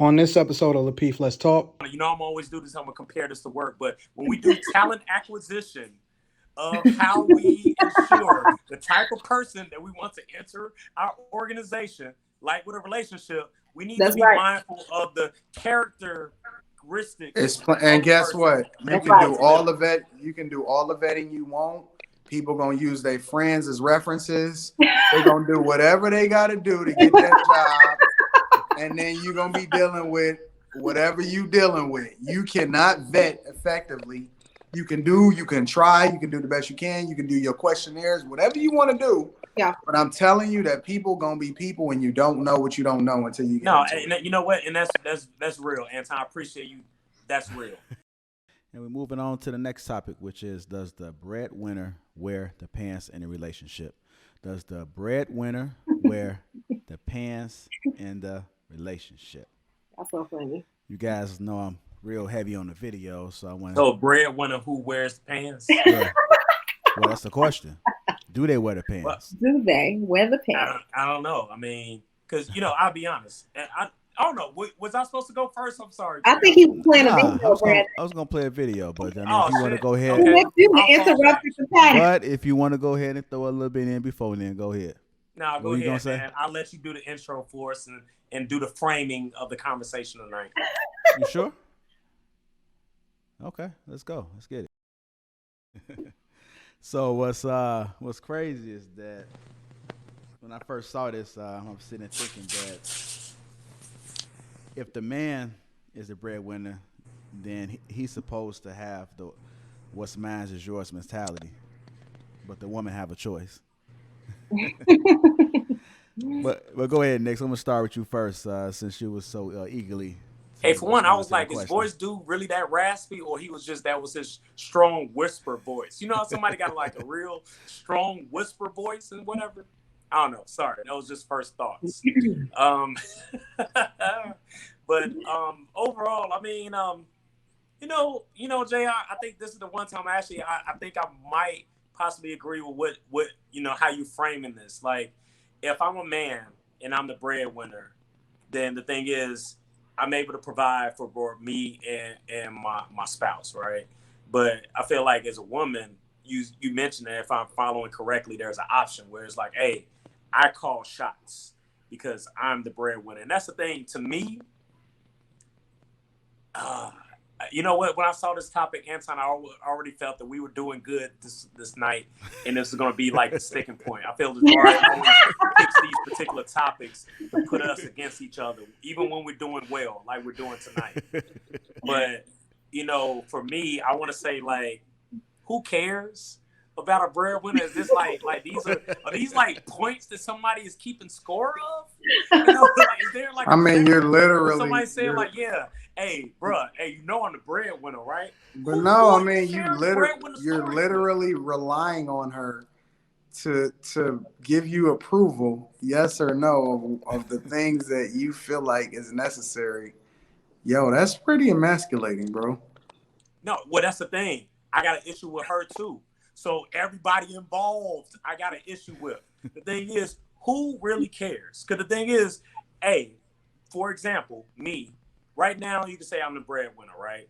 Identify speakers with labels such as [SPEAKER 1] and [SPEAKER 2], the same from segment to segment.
[SPEAKER 1] On this episode of Lapeef, Let's Talk.
[SPEAKER 2] You know, I'm always do this. I'm gonna compare this to work, but when we do talent acquisition of how we ensure the type of person that we want to enter our organization, like with a relationship, we need to
[SPEAKER 3] That's
[SPEAKER 2] be
[SPEAKER 3] right.
[SPEAKER 2] mindful of the characteristics
[SPEAKER 4] And
[SPEAKER 2] of the
[SPEAKER 4] guess
[SPEAKER 2] person.
[SPEAKER 4] what? You
[SPEAKER 3] That's
[SPEAKER 4] can
[SPEAKER 3] right.
[SPEAKER 4] do all the vet. You can do all the vetting you want. People gonna use their friends as references. They're gonna do whatever they gotta do to get that job, and then you're gonna be dealing with whatever you dealing with. You cannot vet effectively. You can try, you can do the best you can do your questionnaires, whatever you want to do.
[SPEAKER 3] Yeah.
[SPEAKER 4] But I'm telling you that people gonna be people, and you don't know what you don't know until you get
[SPEAKER 2] No,
[SPEAKER 4] into it.
[SPEAKER 2] and you know what? And that's real, Anton. I appreciate you. That's real.
[SPEAKER 5] And we're moving on to the next topic, which is, does the breadwinner wear the pants in a relationship? Does the breadwinner wear the pants in the relationship?
[SPEAKER 3] That's so funny.
[SPEAKER 5] You guys know I'm real heavy on the video, so I want
[SPEAKER 2] So, breadwinner who wears pants?
[SPEAKER 5] Yeah. Well, that's the question. Do they wear the pants?
[SPEAKER 2] Well,
[SPEAKER 3] Do they wear the pants?
[SPEAKER 2] I don't know. I mean, because I'll be honest. I don't know. Was I supposed to go first? I'm sorry.
[SPEAKER 3] I think he was playing a
[SPEAKER 5] Nah,
[SPEAKER 3] video, Brad.
[SPEAKER 5] I was gonna play a video, but I mean,
[SPEAKER 2] Oh,
[SPEAKER 5] if you want to
[SPEAKER 2] shit.
[SPEAKER 5] go ahead,
[SPEAKER 2] Okay.
[SPEAKER 3] You
[SPEAKER 2] I'll fall
[SPEAKER 3] interrupted the pattern.
[SPEAKER 5] but if you want to go ahead and throw a little bit in before then, go ahead.
[SPEAKER 2] Now go
[SPEAKER 5] What you gonna
[SPEAKER 2] ahead,
[SPEAKER 5] say?
[SPEAKER 2] man. I'll let you do the intro for us and do the framing of the conversation tonight.
[SPEAKER 5] You sure? Okay, let's go. Let's get it. So what's crazy is that when I first saw this, I'm sitting there thinking that if the man is the breadwinner, then he's supposed to have the what's mine is yours mentality, but the woman have a choice. But go ahead, Nick. So I'm gonna start with you first, since you was so eagerly.
[SPEAKER 2] Hey, for one, I was
[SPEAKER 5] to the
[SPEAKER 2] like, is
[SPEAKER 5] question.
[SPEAKER 2] voice dude really that raspy, or that was his strong whisper voice? You know how somebody got like a real strong whisper voice and whatever? I don't know. Sorry, that was just first thoughts. But overall, I mean, Jay, I think this is the one time I think I might possibly agree with what how you framing this. Like, if I'm a man and I'm the breadwinner, then the thing is, I'm able to provide for me and my spouse, right? But I feel like as a woman, you mentioned that if I'm following correctly, there's an option where it's like, hey, I call shots because I'm the breadwinner. And that's the thing to me. You know what? When I saw this topic, Anton, I already felt that we were doing good this night, and this is going to be like the sticking point. I feel that Jari always picks these particular topics to put us against each other, even when we're doing well, like we're doing tonight. But for me, I want to say, like, who cares about a breadwinner? Is this like are these like points that somebody is keeping score of? Like, is there like?
[SPEAKER 4] I mean, you're literally
[SPEAKER 2] somebody saying like, yeah. Hey, bruh, hey, I'm the breadwinner, right?
[SPEAKER 4] But no, I mean,
[SPEAKER 2] you're
[SPEAKER 4] you're literally relying on her to give you approval, yes or no, of the things that you feel like is necessary. Yo, that's pretty emasculating, bro.
[SPEAKER 2] No, well, that's the thing. I got an issue with her too. So everybody involved, I got an issue with. The thing is, who really cares? Because the thing is, hey, for example, me. Right now, you can say I'm the breadwinner, right?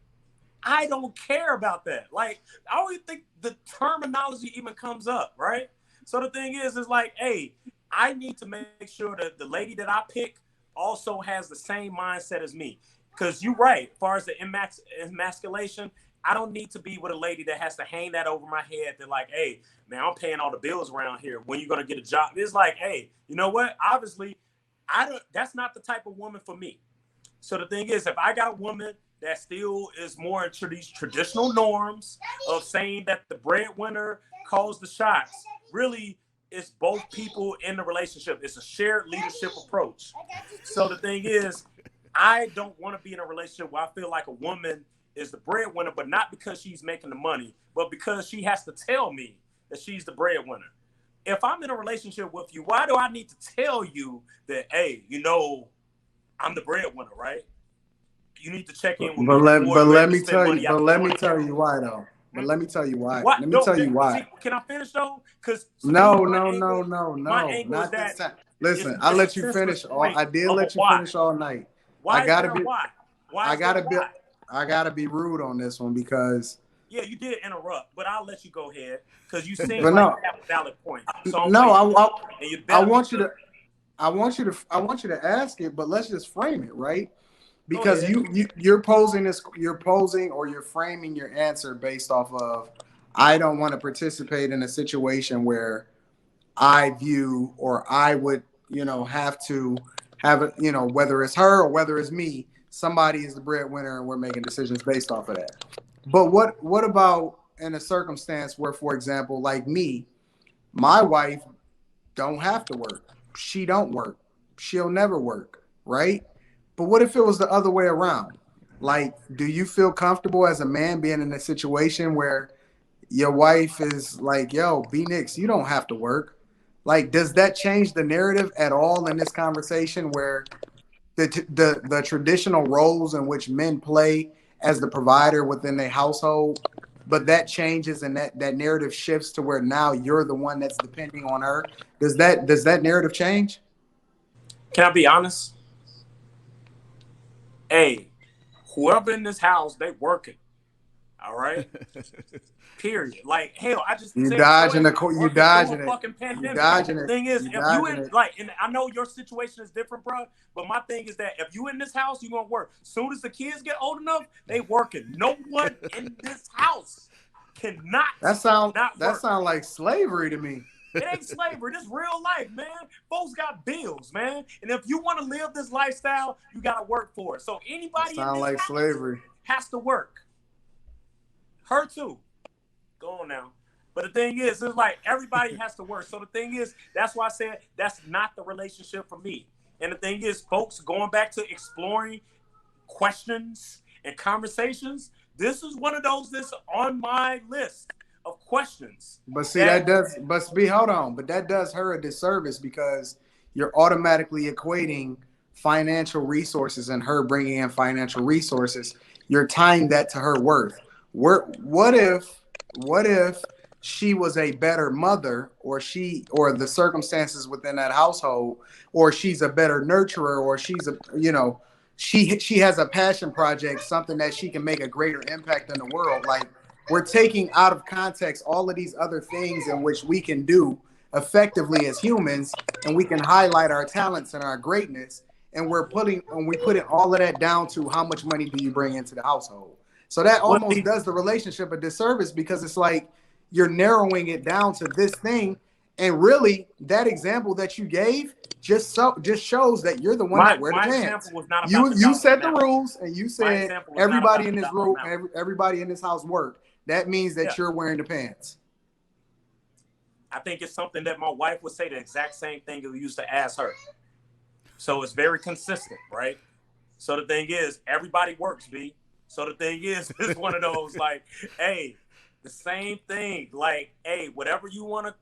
[SPEAKER 2] I don't care about that. Like, I don't even think the terminology even comes up, right? So the thing is like, hey, I need to make sure that the lady that I pick also has the same mindset as me. Because you're right, as far as the emasculation, I don't need to be with a lady that has to hang that over my head. That like, hey, man, I'm paying all the bills around here. When you gonna get a job? It's like, hey, you know what? Obviously, that's not the type of woman for me. So the thing is, if I got a woman that still is more into these traditional norms of saying that the breadwinner calls the shots, really, it's both people in the relationship. It's a shared leadership approach. So the thing is, I don't want to be in a relationship where I feel like a woman is the breadwinner, but not because she's making the money, but because she has to tell me that she's the breadwinner. If I'm in a relationship with you, why do I need to tell you that, hey, I'm the breadwinner, right? You need to check in with me.
[SPEAKER 4] But let me tell you why though. But let me tell you why.
[SPEAKER 2] What?
[SPEAKER 4] Let me tell you why.
[SPEAKER 2] See, can I finish though? Because
[SPEAKER 4] No.
[SPEAKER 2] My angle
[SPEAKER 4] Not
[SPEAKER 2] is that
[SPEAKER 4] this time. Listen, I let you finish all. I did let you finish all night.
[SPEAKER 2] Why
[SPEAKER 4] I
[SPEAKER 2] is
[SPEAKER 4] gotta
[SPEAKER 2] there
[SPEAKER 4] be
[SPEAKER 2] a why? Why
[SPEAKER 4] I
[SPEAKER 2] is there
[SPEAKER 4] gotta
[SPEAKER 2] a
[SPEAKER 4] be
[SPEAKER 2] why?
[SPEAKER 4] I gotta be rude on this one because
[SPEAKER 2] Yeah, you did interrupt, but I'll let you go ahead because you seem
[SPEAKER 4] but
[SPEAKER 2] like
[SPEAKER 4] no
[SPEAKER 2] you have a valid point. So I'm
[SPEAKER 4] no
[SPEAKER 2] waiting, and you
[SPEAKER 4] I
[SPEAKER 2] better be
[SPEAKER 4] want you
[SPEAKER 2] good.
[SPEAKER 4] to I want you to ask it, but let's just frame it, right?
[SPEAKER 2] Go
[SPEAKER 4] Because
[SPEAKER 2] ahead.
[SPEAKER 4] you're posing this, you're posing or you're framing your answer based off of I don't want to participate in a situation where I view or I would, have to have it, whether it's her or whether it's me, somebody is the breadwinner and we're making decisions based off of that. But what about in a circumstance where, for example, like me, my wife don't have to work. She don't work. She'll never work, right? But what if it was the other way around? Like, do you feel comfortable as a man being in a situation where your wife is like, yo, B Nix, you don't have to work? Like, does that change the narrative at all in this conversation where the traditional roles in which men play as the provider within a household, but that changes and that narrative shifts to where now you're the one that's depending on her? Does that narrative change?
[SPEAKER 2] Can I be honest? Hey, whoever in this house, they working. All right. Period. Like hell, I just
[SPEAKER 4] You
[SPEAKER 2] said it. Go
[SPEAKER 4] dodging
[SPEAKER 2] ahead.
[SPEAKER 4] you
[SPEAKER 2] Working through a
[SPEAKER 4] dodging it.
[SPEAKER 2] fucking
[SPEAKER 4] You
[SPEAKER 2] pandemic.
[SPEAKER 4] dodging
[SPEAKER 2] The
[SPEAKER 4] it.
[SPEAKER 2] thing is,
[SPEAKER 4] You
[SPEAKER 2] if you
[SPEAKER 4] dodging
[SPEAKER 2] in
[SPEAKER 4] it.
[SPEAKER 2] like, and I know your situation is different, bro. But my thing is that if you in this house, you gonna work. Soon as the kids get old enough, they working. No one in this house cannot not
[SPEAKER 4] That
[SPEAKER 2] work.
[SPEAKER 4] sound like slavery to me.
[SPEAKER 2] It ain't slavery. This real life, man. Folks got bills, man. And if you want to live this lifestyle, you gotta work for it. So
[SPEAKER 4] That
[SPEAKER 2] anybody in
[SPEAKER 4] sound
[SPEAKER 2] this
[SPEAKER 4] like
[SPEAKER 2] house
[SPEAKER 4] slavery.
[SPEAKER 2] has to work. Her too. Go on now. But the thing is, it's like everybody has to work. So the thing is, that's why I said that's not the relationship for me. And the thing is, folks, going back to exploring questions and conversations, this is one of those that's on my list of questions
[SPEAKER 4] But see,
[SPEAKER 2] that
[SPEAKER 4] hold on. But that does her a disservice because you're automatically equating financial resources and her bringing in financial resources. You're tying that to her worth. What if she was a better mother, or the circumstances within that household, or she's a better nurturer, or she has a passion project, something that she can make a greater impact in the world. Like, we're taking out of context all of these other things in which we can do effectively as humans, and we can highlight our talents and our greatness, and we putting all of that down to how much money do you bring into the household. So that
[SPEAKER 2] well,
[SPEAKER 4] almost does the relationship a disservice because it's like you're narrowing it down to this thing, and really that example that you gave just shows that you're the one that wear the
[SPEAKER 2] my
[SPEAKER 4] pants.
[SPEAKER 2] example was not about
[SPEAKER 4] You
[SPEAKER 2] the
[SPEAKER 4] you
[SPEAKER 2] dollar
[SPEAKER 4] set the
[SPEAKER 2] amount.
[SPEAKER 4] rules and you
[SPEAKER 2] My
[SPEAKER 4] said
[SPEAKER 2] example was not
[SPEAKER 4] everybody
[SPEAKER 2] about
[SPEAKER 4] in
[SPEAKER 2] the
[SPEAKER 4] this
[SPEAKER 2] dollar
[SPEAKER 4] room,
[SPEAKER 2] amount.
[SPEAKER 4] everybody in this house work. That means that
[SPEAKER 2] Yeah.
[SPEAKER 4] you're wearing the pants.
[SPEAKER 2] I think it's something that my wife would say the exact same thing we used to ask her. So it's very consistent, right? So the thing is, everybody works, B. So the thing is, it's one of those like, hey, the same thing. Like, hey, whatever you wanna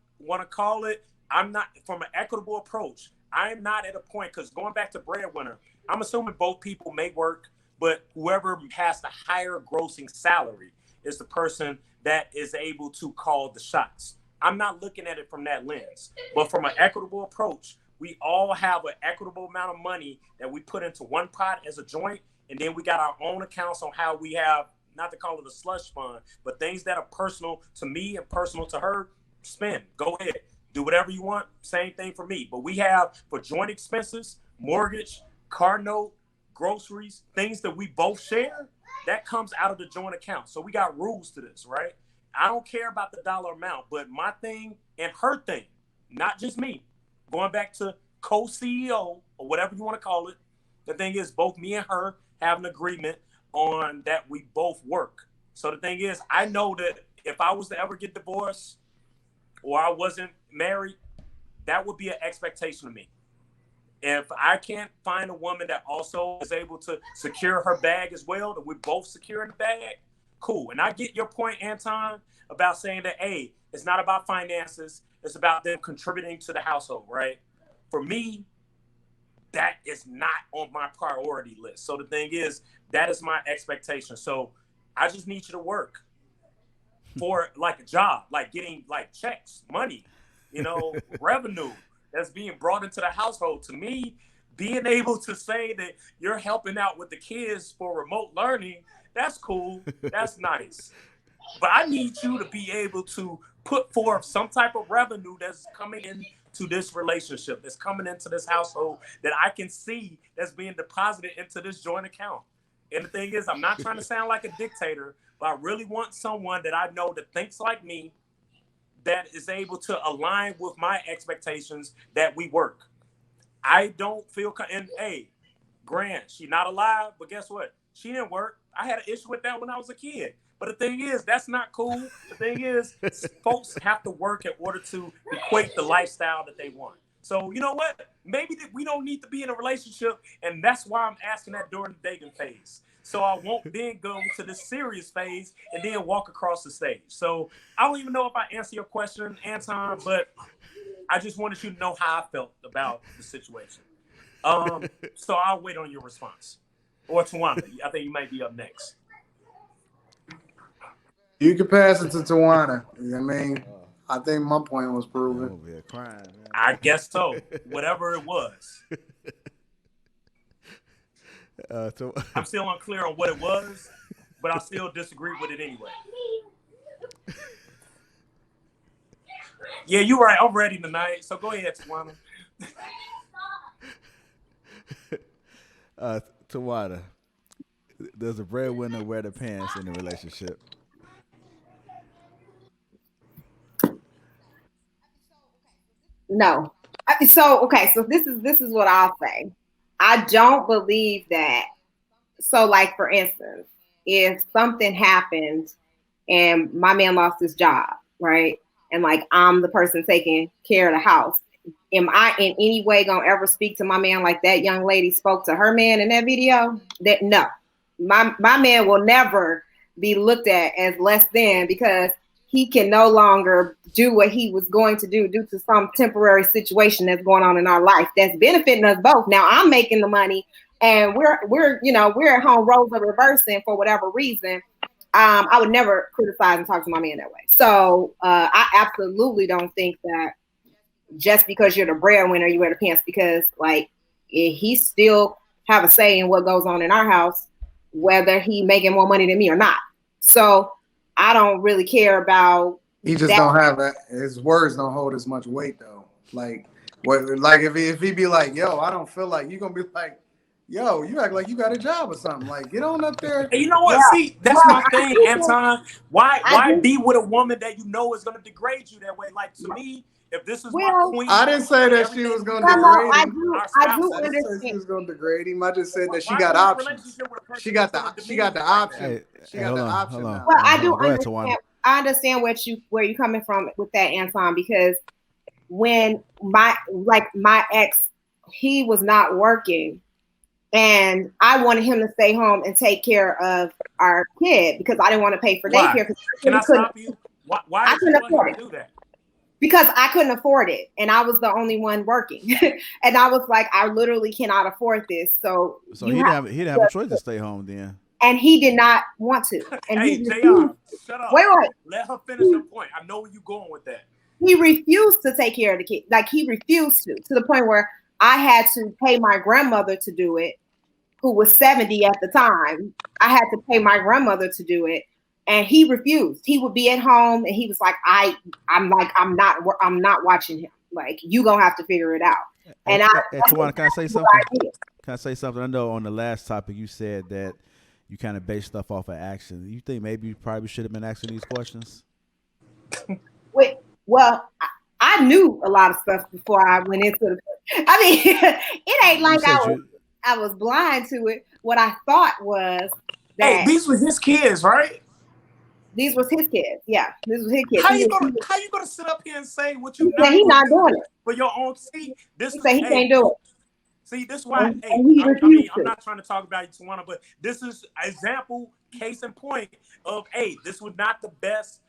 [SPEAKER 2] call it, I'm not from an equitable approach. I'm not at a point because going back to breadwinner, I'm assuming both people may work, but whoever has the higher grossing salary is the person that is able to call the shots. I'm not looking at it from that lens, but from an equitable approach, we all have an equitable amount of money that we put into one pot as a joint, and then we got our own accounts on how we have, not to call it a slush fund, but things that are personal to me and personal to her. Spend, go ahead, do whatever you want. Same thing for me. But we have for joint expenses, mortgage, car note, groceries, things that we both share. That comes out of the joint account. So we got rules to this, right? I don't care about the dollar amount, but my thing and her thing, not just me, going back to co-CEO or whatever you want to call it, the thing is both me and her have an agreement on that we both work. So the thing is, I know that if I was to ever get divorced or I wasn't married, that would be an expectation of me. If I can't find a woman that also is able to secure her bag as well, that we're both securing the bag, cool. And I get your point, Anton, about saying that, hey, it's not about finances. It's about them contributing to the household, right? For me, that is not on my priority list. So the thing is, that is my expectation. So I just need you to work for like a job, like getting like checks, money, revenue that's being brought into the household. To me, being able to say that you're helping out with the kids for remote learning, that's cool. That's nice. But I need you to be able to put forth some type of revenue that's coming into this relationship, that's coming into this household, that I can see that's being deposited into this joint account. And the thing is, I'm not trying to sound like a dictator, but I really want someone that I know that thinks like me, that is able to align with my expectations, that we work. I don't feel, and hey, Grant, she not alive, but guess what? She didn't work. I had an issue with that when I was a kid. But the thing is, that's not cool. The thing is, folks have to work in order to equate the lifestyle that they want. So you know what? Maybe we don't need to be in a relationship, and that's why I'm asking that during the dating phase. So I won't then go to the serious phase and then walk across the stage. So I don't even know if I answer your question, Anton, but I just wanted you to know how I felt about the situation. So I'll wait on your response. Or Tawana, I think you might be up next.
[SPEAKER 4] You can pass it to Tawana. I mean, I think my point was proven.
[SPEAKER 5] Over here crying, man.
[SPEAKER 2] I guess so. Whatever it was. I'm still unclear on what it was, but I still disagree with it anyway. Yeah, you're right. I'm ready tonight. So go ahead, Tawana.
[SPEAKER 5] Tawana, does the breadwinner wear the pants in the relationship?
[SPEAKER 3] No. So this is what I'll say. I don't believe that. So like for instance, if something happened and my man lost his job, right? And like I'm the person taking care of the house, am I in any way gonna ever speak to my man like that young lady spoke to her man in that video? That no. My man will never be looked at as less than because he can no longer do what he was going to do due to some temporary situation that's going on in our life that's benefiting us both. Now I'm making the money and we're at home roles are reversing for whatever reason. I would never criticize and talk to my man that way. So I absolutely don't think that just because you're the breadwinner, you wear the pants, because like he still have a say in what goes on in our house, whether he making more money than me or not. So I don't really care about.
[SPEAKER 4] He just don't have that. His words don't hold as much weight though. Like what? Like if he be like, "Yo, I don't feel like," you gonna be like, "Yo, you act like you got a job or something." Like get on up there.
[SPEAKER 2] Hey, you know what? Yeah. See, that's my thing, Anton. Why be with a woman that you know is gonna degrade you that way? Like to me, if this is my queen,
[SPEAKER 4] I didn't say that she was gonna degrade him.
[SPEAKER 3] I do
[SPEAKER 4] I didn't say she was gonna degrade him. I just said that she
[SPEAKER 2] Why
[SPEAKER 4] got options. She got the option. She got the option.
[SPEAKER 5] Hold on.
[SPEAKER 3] Well, I do
[SPEAKER 5] understand.
[SPEAKER 3] I understand where you're coming from with that, Anton, because when my ex, he was not working and I wanted him to stay home and take care of our kid because I didn't want to pay for daycare.
[SPEAKER 2] Can I stop you? Why did you want to do that?
[SPEAKER 3] Because I couldn't afford it and I was the only one working. And I was like, I literally cannot afford this. So
[SPEAKER 5] he didn't have a choice to stay home then.
[SPEAKER 3] And he did not want to. And
[SPEAKER 2] hey, JR, shut up.
[SPEAKER 3] Wait.
[SPEAKER 2] Let her finish her point. I know where you're going with that.
[SPEAKER 3] He refused to take care of the kid. Like he refused to the point where I had to pay my grandmother to do it, who was 70 at the time. I had to pay my grandmother to do it. And he refused. He would be at home and he was like, I'm not watching him. Like, you gonna have to figure it out. And
[SPEAKER 5] Tawana, can I say something? Can I say something? I know on the last topic you said that you kind of base stuff off of action. You think maybe you probably should have been asking these questions?
[SPEAKER 3] Well, I knew a lot of stuff before I went into the. I mean, it ain't like I was blind to it. What I thought was that
[SPEAKER 2] these were his kids, right?
[SPEAKER 3] These was his kids. Yeah, this was his kids.
[SPEAKER 2] How you gonna sit up here and say what you?
[SPEAKER 3] He's not doing it
[SPEAKER 2] for your own. See, this
[SPEAKER 3] he can't do it.
[SPEAKER 2] See, this is why. I'm not trying to talk about you, Tawana, but this is an example, case in point of this was not the best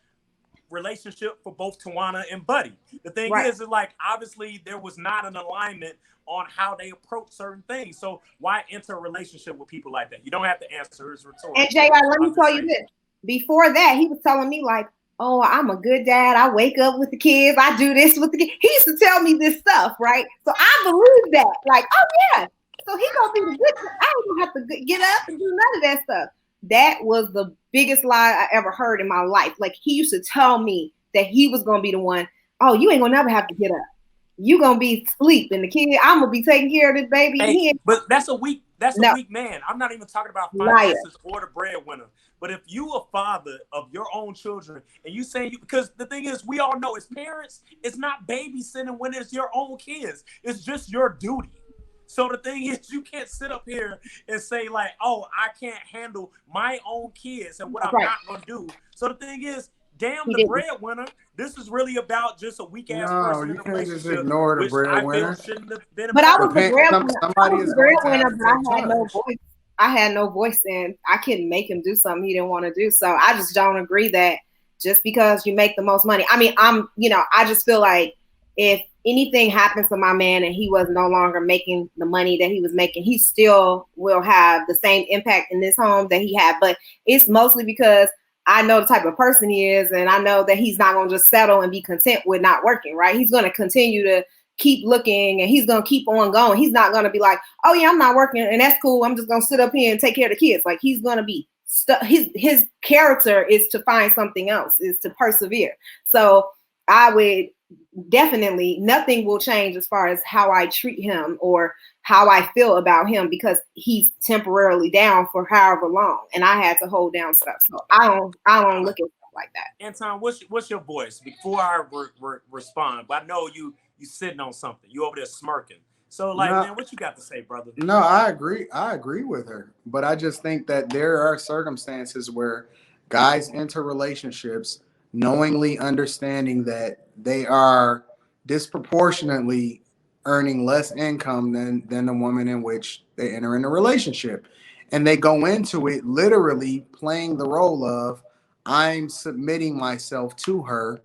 [SPEAKER 2] relationship for both Tawana and Buddy. The thing is like obviously there was not an alignment on how they approach certain things. So why enter a relationship with people like that? You don't have to answer. It's rhetorical.
[SPEAKER 3] And JR, let me tell you this. Before that, he was telling me like, "Oh, I'm a good dad. I wake up with the kids. I do this with the kids." He used to tell me this stuff, right? So I believe that. Like, oh yeah, So he gonna be the good. I don't even have to get up and do none of that stuff. That was the biggest lie I ever heard in my life. Like he used to tell me that he was gonna be the one. Oh, you ain't gonna never have to get up. You gonna be asleep, and the kid, I'm gonna be taking care of this baby. And
[SPEAKER 2] Hey, but that's a weak man. I'm not even talking about
[SPEAKER 3] liar.
[SPEAKER 2] finances or the breadwinner. But if you a father of your own children and you say you, because the thing is, we all know as parents, it's not babysitting when it's your own kids. It's just your duty. So the thing is, you can't sit up here and say like, oh, I can't handle my own kids and what I'm not gonna do. So the thing is, damn the breadwinner. This is really about just a weak ass person in a
[SPEAKER 4] can't just
[SPEAKER 2] relationship,
[SPEAKER 4] ignore the
[SPEAKER 2] which I feel
[SPEAKER 4] breadwinner.
[SPEAKER 2] shouldn't have been.
[SPEAKER 3] But I was the breadwinner.
[SPEAKER 4] Somebody is going to have to
[SPEAKER 3] but I
[SPEAKER 4] take
[SPEAKER 3] had no
[SPEAKER 4] charge.
[SPEAKER 3] voice. I had no voice, and I couldn't make him do something he didn't want to do. So I just don't agree that just because you make the most money. I mean, I just feel like if anything happens to my man and he was no longer making the money that he was making, he still will have the same impact in this home that he had. But it's mostly because I know the type of person he is, and I know that he's not going to just settle and be content with not working, right? He's going to continue to keep looking, and he's going to keep on going. He's not going to be like, oh yeah, I'm not working and that's cool. I'm just going to sit up here and take care of the kids. Like he's going to be his character is to find something else, is to persevere. So I would definitely, nothing will change as far as how I treat him or how I feel about him because he's temporarily down for however long, and I had to hold down stuff. So I don't look at stuff like that.
[SPEAKER 2] Anton, what's your voice before I respond? But I know you sitting on something. You over there smirking. So like, man, what you got to say, brother?
[SPEAKER 4] No, I agree with her, but I just think that there are circumstances where guys enter relationships knowingly understanding that they are disproportionately earning less income than the woman in which they enter in a relationship. And they go into it literally playing the role of I'm submitting myself to her,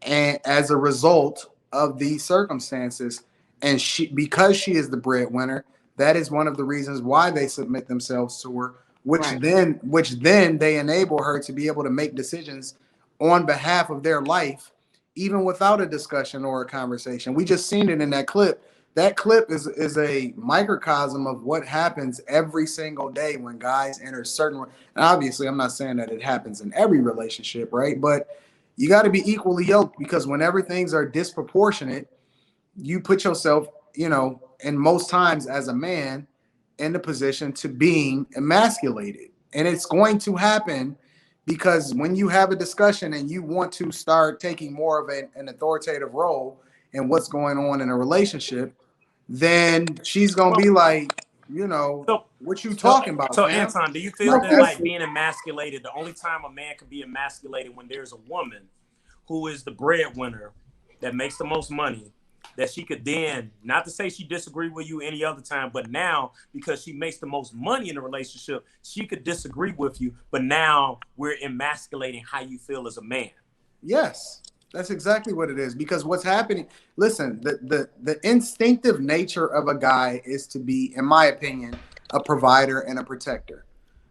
[SPEAKER 4] and as a result of these circumstances, and because she is the breadwinner, that is one of the reasons why they submit themselves to her, which then they enable her to be able to make decisions on behalf of their life, even without a discussion or a conversation. We just seen it in that clip. That clip is a microcosm of what happens every single day when guys enter certain. And obviously, I'm not saying that it happens in every relationship, right? But you got to be equally yoked, because whenever things are disproportionate, you put yourself, and most times as a man, in the position to being emasculated. And it's going to happen because when you have a discussion and you want to start taking more of an authoritative role in what's going on in a relationship, then she's going to be like, what you talking about,
[SPEAKER 2] So
[SPEAKER 4] fam?
[SPEAKER 2] Anton, do you feel that like being emasculated, the only time a man can be emasculated when there's a woman who is the breadwinner that makes the most money, that she could then, not to say she disagreed with you any other time, but now because she makes the most money in the relationship, she could disagree with you, but now we're emasculating how you feel as a man?
[SPEAKER 4] Yes, that's exactly what it is. Because what's happening, listen, the instinctive nature of a guy is to be, in my opinion, a provider and a protector.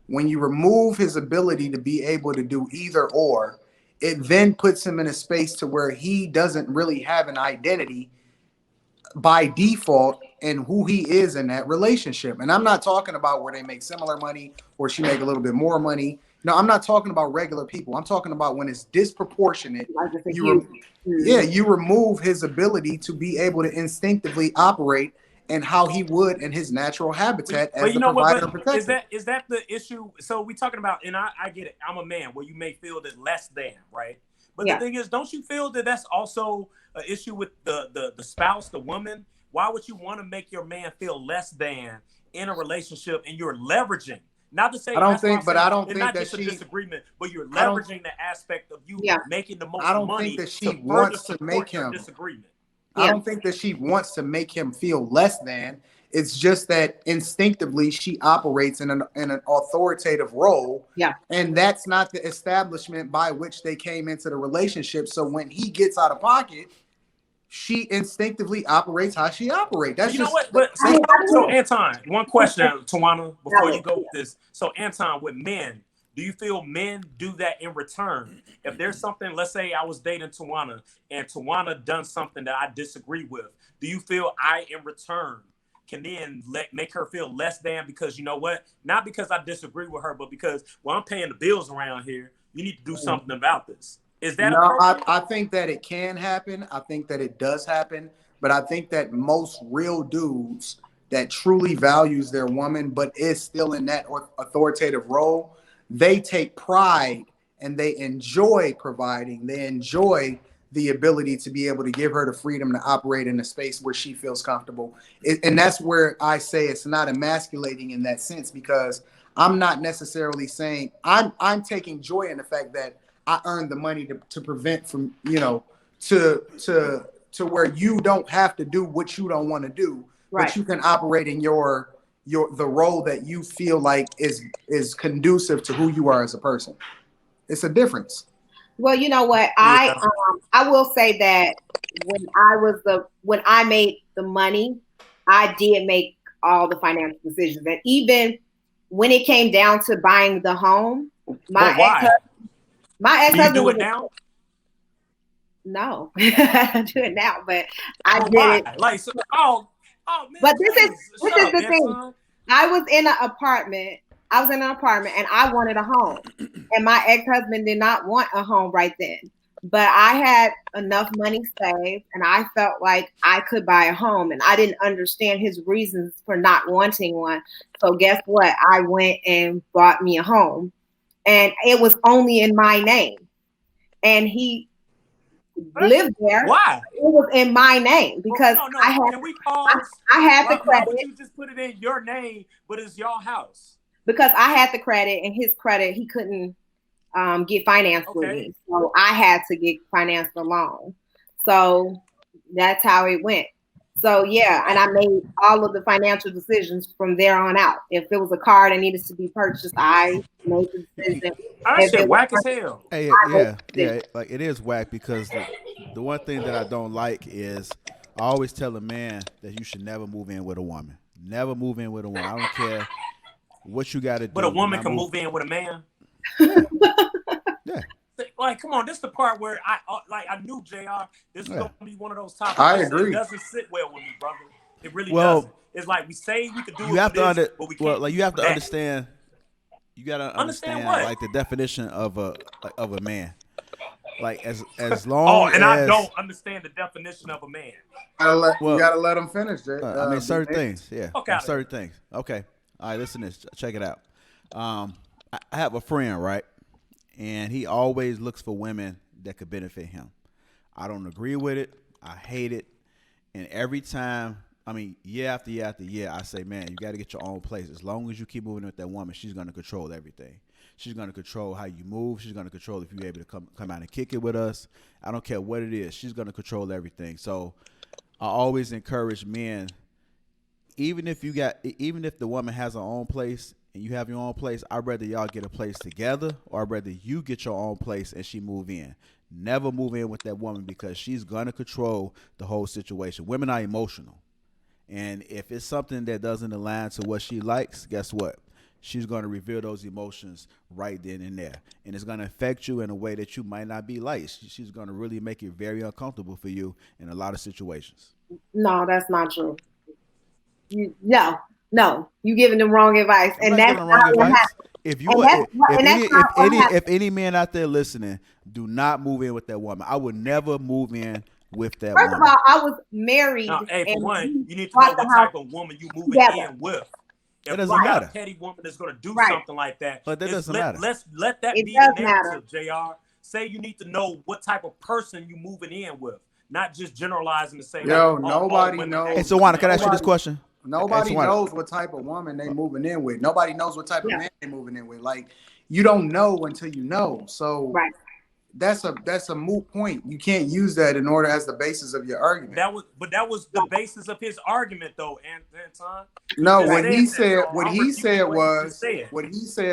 [SPEAKER 4] When you remove his ability to be able to do either or, it then puts him in a space to where he doesn't really have an identity by default in who he is in that relationship. And I'm not talking about where they make similar money or she make a little bit more money. No, I'm not talking about regular people. I'm talking about when it's disproportionate. You remove his ability to be able to instinctively operate and how he would in his natural habitat as the provider and protector.
[SPEAKER 2] Is that the issue? So we talking about, and I get it. I'm a man where you may feel that less than, right? But the thing is, don't you feel that that's also an issue with the spouse, the woman? Why would you want to make your man feel less than in a relationship, and you're leveraging? Not to say
[SPEAKER 4] I don't think
[SPEAKER 2] not
[SPEAKER 4] that
[SPEAKER 2] just
[SPEAKER 4] she,
[SPEAKER 2] a disagreement, but you're leveraging the aspect of you making the most money.
[SPEAKER 4] I don't think that she wants to make him
[SPEAKER 2] disagreement.
[SPEAKER 4] I don't think that she wants to make him feel less than. It's just that instinctively she operates in an authoritative role.
[SPEAKER 3] Yeah.
[SPEAKER 4] And that's not the establishment by which they came into the relationship. So when he gets out of pocket, she instinctively operates how she operates. That's
[SPEAKER 2] you know what? But so Anton, one question, Tawana, before you go with this. So Anton, with men, do you feel men do that in return? If there's something, let's say I was dating Tawana and Tawana done something that I disagree with, do you feel I in return can then make her feel less than because you know what? Not because I disagree with her, but because I'm paying the bills around here. You need to do something about this. Is that
[SPEAKER 4] No,
[SPEAKER 2] appropriate?
[SPEAKER 4] I think that it can happen. I think that it does happen. But I think that most real dudes that truly values their woman, but is still in that authoritative role, they take pride and they enjoy providing. They enjoy the ability to be able to give her the freedom to operate in a space where she feels comfortable. And that's where I say it's not emasculating in that sense, because I'm not necessarily saying I'm taking joy in the fact that I earned the money to prevent from, to where you don't have to do what you don't want to do,
[SPEAKER 3] Right.
[SPEAKER 4] but you can operate in the role that you feel like is conducive to who you are as a person. It's a difference.
[SPEAKER 3] Well, you know what?
[SPEAKER 2] Yeah.
[SPEAKER 3] I will say that when I made the money, I did make all the financial decisions. And even when it came down to buying the home, my ex-husband
[SPEAKER 2] do
[SPEAKER 3] was
[SPEAKER 2] it now?
[SPEAKER 3] No. I do it now, but I did
[SPEAKER 2] why?
[SPEAKER 3] it.
[SPEAKER 2] Like, so, man,
[SPEAKER 3] But this is the thing.
[SPEAKER 2] Son.
[SPEAKER 3] I was in an apartment and I wanted a home. And my ex-husband did not want a home right then. But I had enough money saved and I felt like I could buy a home, and I didn't understand his reasons for not wanting one. So guess what? I went and bought me a home, and it was only in my name. And he lived there.
[SPEAKER 2] Why?
[SPEAKER 3] It was in my name because
[SPEAKER 2] no.
[SPEAKER 3] I had.
[SPEAKER 2] Can we pause?
[SPEAKER 3] I had the
[SPEAKER 2] Why
[SPEAKER 3] credit.
[SPEAKER 2] would you just put it in your name, but it's your house?
[SPEAKER 3] Because I had the credit, and his credit he couldn't get financed with me, so I had to get financed alone. So that's how it went. So yeah, and I made all of the financial decisions from there on out. If there was a car that needed to be purchased, I made the decision.
[SPEAKER 2] That shit whack as hell.
[SPEAKER 5] Hey, yeah. Like, it is whack because the one thing that I don't like is I always tell a man that you should never move in with a woman. Never move in with a woman. I don't care what you got to do.
[SPEAKER 2] But a woman can move in with a man.
[SPEAKER 5] Yeah.
[SPEAKER 2] Like, come on, this is the part where I knew JR. This is gonna be one of those topics.
[SPEAKER 4] I agree.
[SPEAKER 2] It doesn't sit well with me, brother. It really doesn't. It's like we say we could do.
[SPEAKER 5] You have to you have to
[SPEAKER 2] that.
[SPEAKER 5] understand. You gotta understand
[SPEAKER 2] what?
[SPEAKER 5] like the definition of a man. Like as long as
[SPEAKER 2] I don't understand the definition of a man.
[SPEAKER 4] You gotta let them finish, Jay.
[SPEAKER 5] I mean certain things, yeah.
[SPEAKER 2] Okay.
[SPEAKER 5] Certain things. Okay. All right, listen to this. Check it out. I have a friend, right? And he always looks for women that could benefit him. I don't agree with it. I hate it. And every time, year after year after year, I say, man, you got to get your own place. As long as you keep moving with that woman, she's going to control everything. She's going to control how you move. She's going to control if you're able to come out and kick it with us. I don't care what it is. She's going to control everything. So I always encourage men, even if the woman has her own place and you have your own place, I'd rather y'all get a place together, or I'd rather you get your own place and she move in. Never move in with that woman because she's going to control the whole situation. Women are emotional. And if it's something that doesn't align to what she likes, guess what? She's going to reveal those emotions right then and there. And it's going to affect you in a way that you might not be like. She's going to really make it very uncomfortable for you in a lot of situations.
[SPEAKER 3] No, that's not true. No, you giving them wrong advice, and that's not what happened.
[SPEAKER 5] If any man out there listening, do not move in with that woman. I would never move in with that woman.
[SPEAKER 3] First of all, I was married.
[SPEAKER 2] Now, hey, for one, you need to know what type of woman you moving in with.
[SPEAKER 5] It doesn't matter.
[SPEAKER 2] A petty woman that's going to do something like that.
[SPEAKER 5] But that doesn't matter.
[SPEAKER 2] Let that be the narrative, JR. Say you need to know what type of person you moving in with, not just generalizing to say.
[SPEAKER 4] Nobody knows.
[SPEAKER 5] Hey, so Juana, can I ask you this question?
[SPEAKER 4] Nobody knows what type of woman they moving in with. Nobody knows what type of man they moving in with. Like, you don't know until you know. So that's a moot point. You can't use that in order as the basis of your argument.
[SPEAKER 2] That was the basis of his argument, though, Anton.
[SPEAKER 4] No, what he said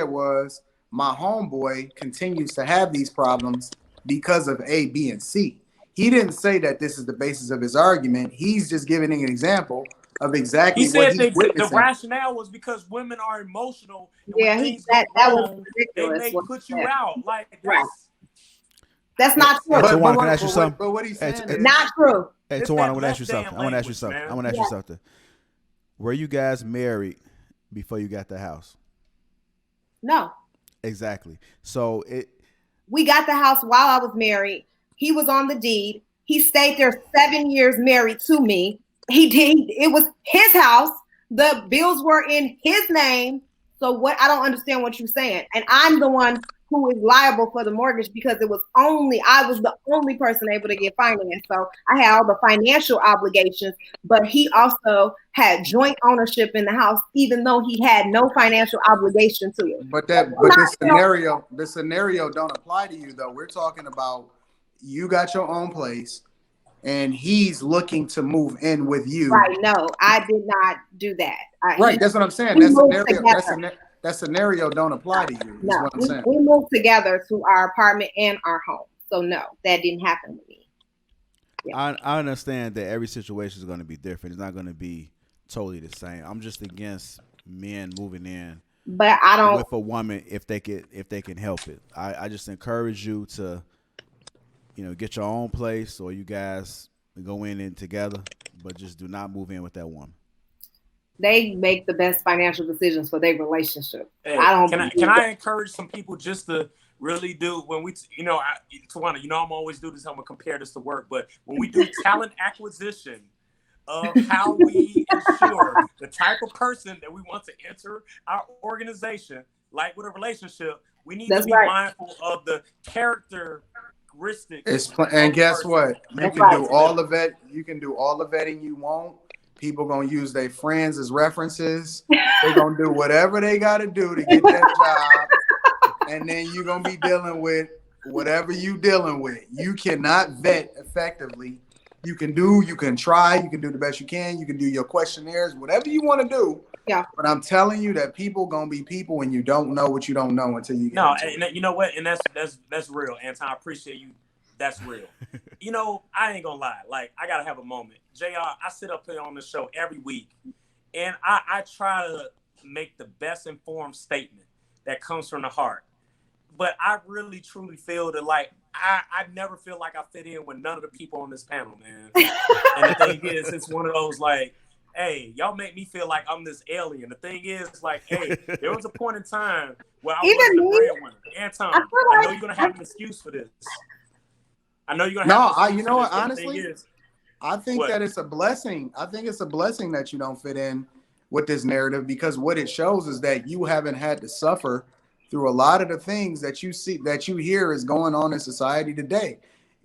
[SPEAKER 4] was my homeboy continues to have these problems because of A, B, and C. He didn't say that this is the basis of his argument. He's just giving an example of exactly what he's witnessing.
[SPEAKER 2] The rationale was because women are emotional.
[SPEAKER 3] That was ridiculous.
[SPEAKER 2] They may put you out. Like,
[SPEAKER 3] that's not true.
[SPEAKER 5] Hey, Tawana, can I ask you something?
[SPEAKER 4] But what he's saying is
[SPEAKER 3] not true.
[SPEAKER 5] Hey, Tawana, I want to ask you something. Were you guys married before you got the house?
[SPEAKER 3] No.
[SPEAKER 5] Exactly. So
[SPEAKER 3] We got the house while I was married. He was on the deed. He stayed there 7 years married to me. He did. It was his house. The bills were in his name. So what? I don't understand what you're saying. And I'm the one who is liable for the mortgage because I was the only person able to get finance. So I had all the financial obligations, but he also had joint ownership in the house, even though he had no financial obligation to it.
[SPEAKER 4] But this scenario don't apply to you though. We're talking about you got your own place and he's looking to move in with you.
[SPEAKER 3] Right. No, I did not do that.
[SPEAKER 4] Right. That's what I'm saying. That scenario don't apply to you.
[SPEAKER 3] No,
[SPEAKER 4] What I'm saying.
[SPEAKER 3] we moved together to our apartment and our home. So no, that didn't happen with me.
[SPEAKER 5] Yeah. I understand that every situation is going to be different. It's not going to be totally the same. I'm just against men moving in,
[SPEAKER 3] but I don't
[SPEAKER 5] with a woman if they can help it. I just encourage you to, get your own place or you guys go in together, but just do not move in with that woman. They
[SPEAKER 3] make the best financial decisions for their relationship.
[SPEAKER 2] Hey, can I encourage some people just to really do when we, Tawana, I'm always do this. I'm gonna compare this to work, but when we do talent acquisition of how we ensure the type of person that we want to enter our organization, like with a relationship, we need to be mindful of the characteristics.
[SPEAKER 4] And guess what? You can do all the vetting you want. People gonna use their friends as references. They're gonna do whatever they gotta do to get that job. And then you're gonna be dealing with whatever you dealing with. You cannot vet effectively. You can try, you can do the best you can do your questionnaires, whatever you want to do.
[SPEAKER 3] Yeah.
[SPEAKER 4] But I'm telling you that people gonna be people and you don't know what you don't know until you get
[SPEAKER 2] into it. You know what? And that's real, Anton. I appreciate you. That's real. I ain't gonna lie. Like, I gotta have a moment. JR, I sit up here on the show every week, and I try to make the best informed statement that comes from the heart. But I really, truly feel that, like, I never feel like I fit in with none of the people on this panel, man. And the thing is, it's one of those, like, hey, y'all make me feel like I'm this alien. The thing is, like, hey, there was a point in time where I wasn't a breadwinner. Anton, I know you're gonna have an excuse for this. I know you're gonna have.
[SPEAKER 4] You know what? Honestly, I think that it's a blessing. I think it's a blessing that you don't fit in with this narrative because what it shows is that you haven't had to suffer through a lot of the things that you see that you hear is going on in society today.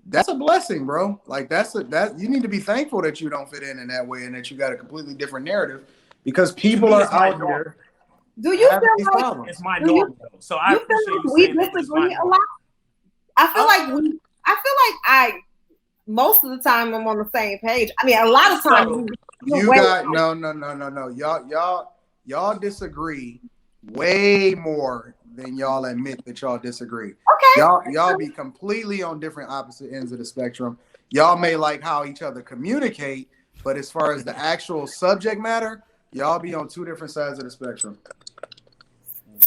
[SPEAKER 4] That's a blessing, bro. Like that you need to be thankful that you don't fit in that way and that you got a completely different narrative because people are out there.
[SPEAKER 3] Do you feel like
[SPEAKER 4] problems.
[SPEAKER 2] It's my norm, though? So I appreciate you saying that.
[SPEAKER 3] Disagree a lot. I feel like most of the time I'm on the same page. I mean, a lot of times
[SPEAKER 4] y'all disagree way more than y'all admit that y'all disagree.
[SPEAKER 3] Okay.
[SPEAKER 4] Y'all be completely on different opposite ends of the spectrum. Y'all may like how each other communicate, but as far as the actual subject matter, y'all be on two different sides of the spectrum.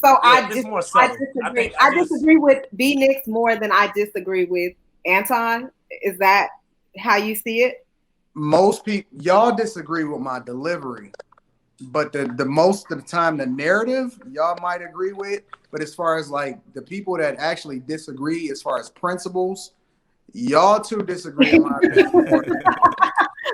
[SPEAKER 3] So I disagree. I disagree with B Nix more than I disagree with Anton. Is that how you see it?
[SPEAKER 4] Most people, y'all disagree with my delivery, but the most of the time, the narrative y'all might agree with. But as far as like the people that actually disagree, as far as principles, y'all two disagree in my opinion.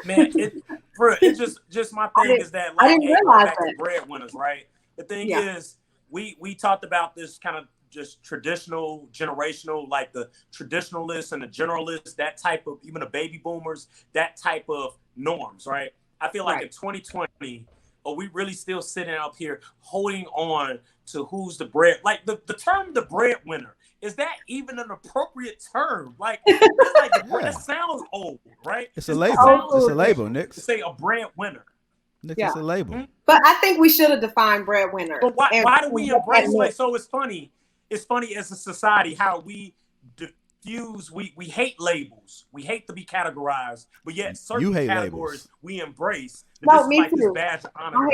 [SPEAKER 2] Man, it's just my thing is that, like,
[SPEAKER 3] I didn't realize that.
[SPEAKER 2] Breadwinners, right? The thing is, we talked about this kind of just traditional, generational, like the traditionalists and the generalists, that type of, even the baby boomers, that type of norms, right? I feel like in 2020, are we really still sitting up here holding on to who's the like the term the breadwinner? Is that even an appropriate term? Like, that sounds old, right?
[SPEAKER 5] It's a label. It's a label, Nick.
[SPEAKER 2] To say a breadwinner.
[SPEAKER 5] Nick, it's a label.
[SPEAKER 2] Mm-hmm.
[SPEAKER 3] But I think we should have defined breadwinner.
[SPEAKER 2] But why do we embrace it? So it's funny. It's funny as a society how we diffuse. We hate labels. We hate to be categorized. But yet certain categories we embrace.
[SPEAKER 3] No, me too.
[SPEAKER 2] This badge of honor.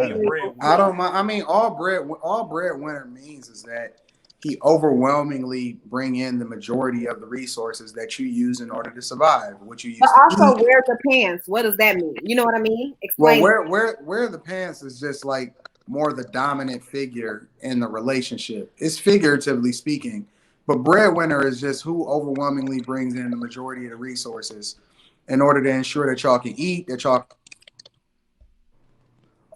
[SPEAKER 4] I don't mind. I mean, all breadwinner means is that he overwhelmingly bring in the majority of the resources that you use in order to survive. What you
[SPEAKER 3] But
[SPEAKER 4] use to
[SPEAKER 3] also
[SPEAKER 4] eat.
[SPEAKER 3] wear the pants. What does that mean? You know what I mean?
[SPEAKER 4] Well,
[SPEAKER 3] Explain.
[SPEAKER 4] where the pants is just like more the dominant figure in the relationship. It's figuratively speaking, but breadwinner is just who overwhelmingly brings in the majority of the resources in order to ensure that y'all can eat, that y'all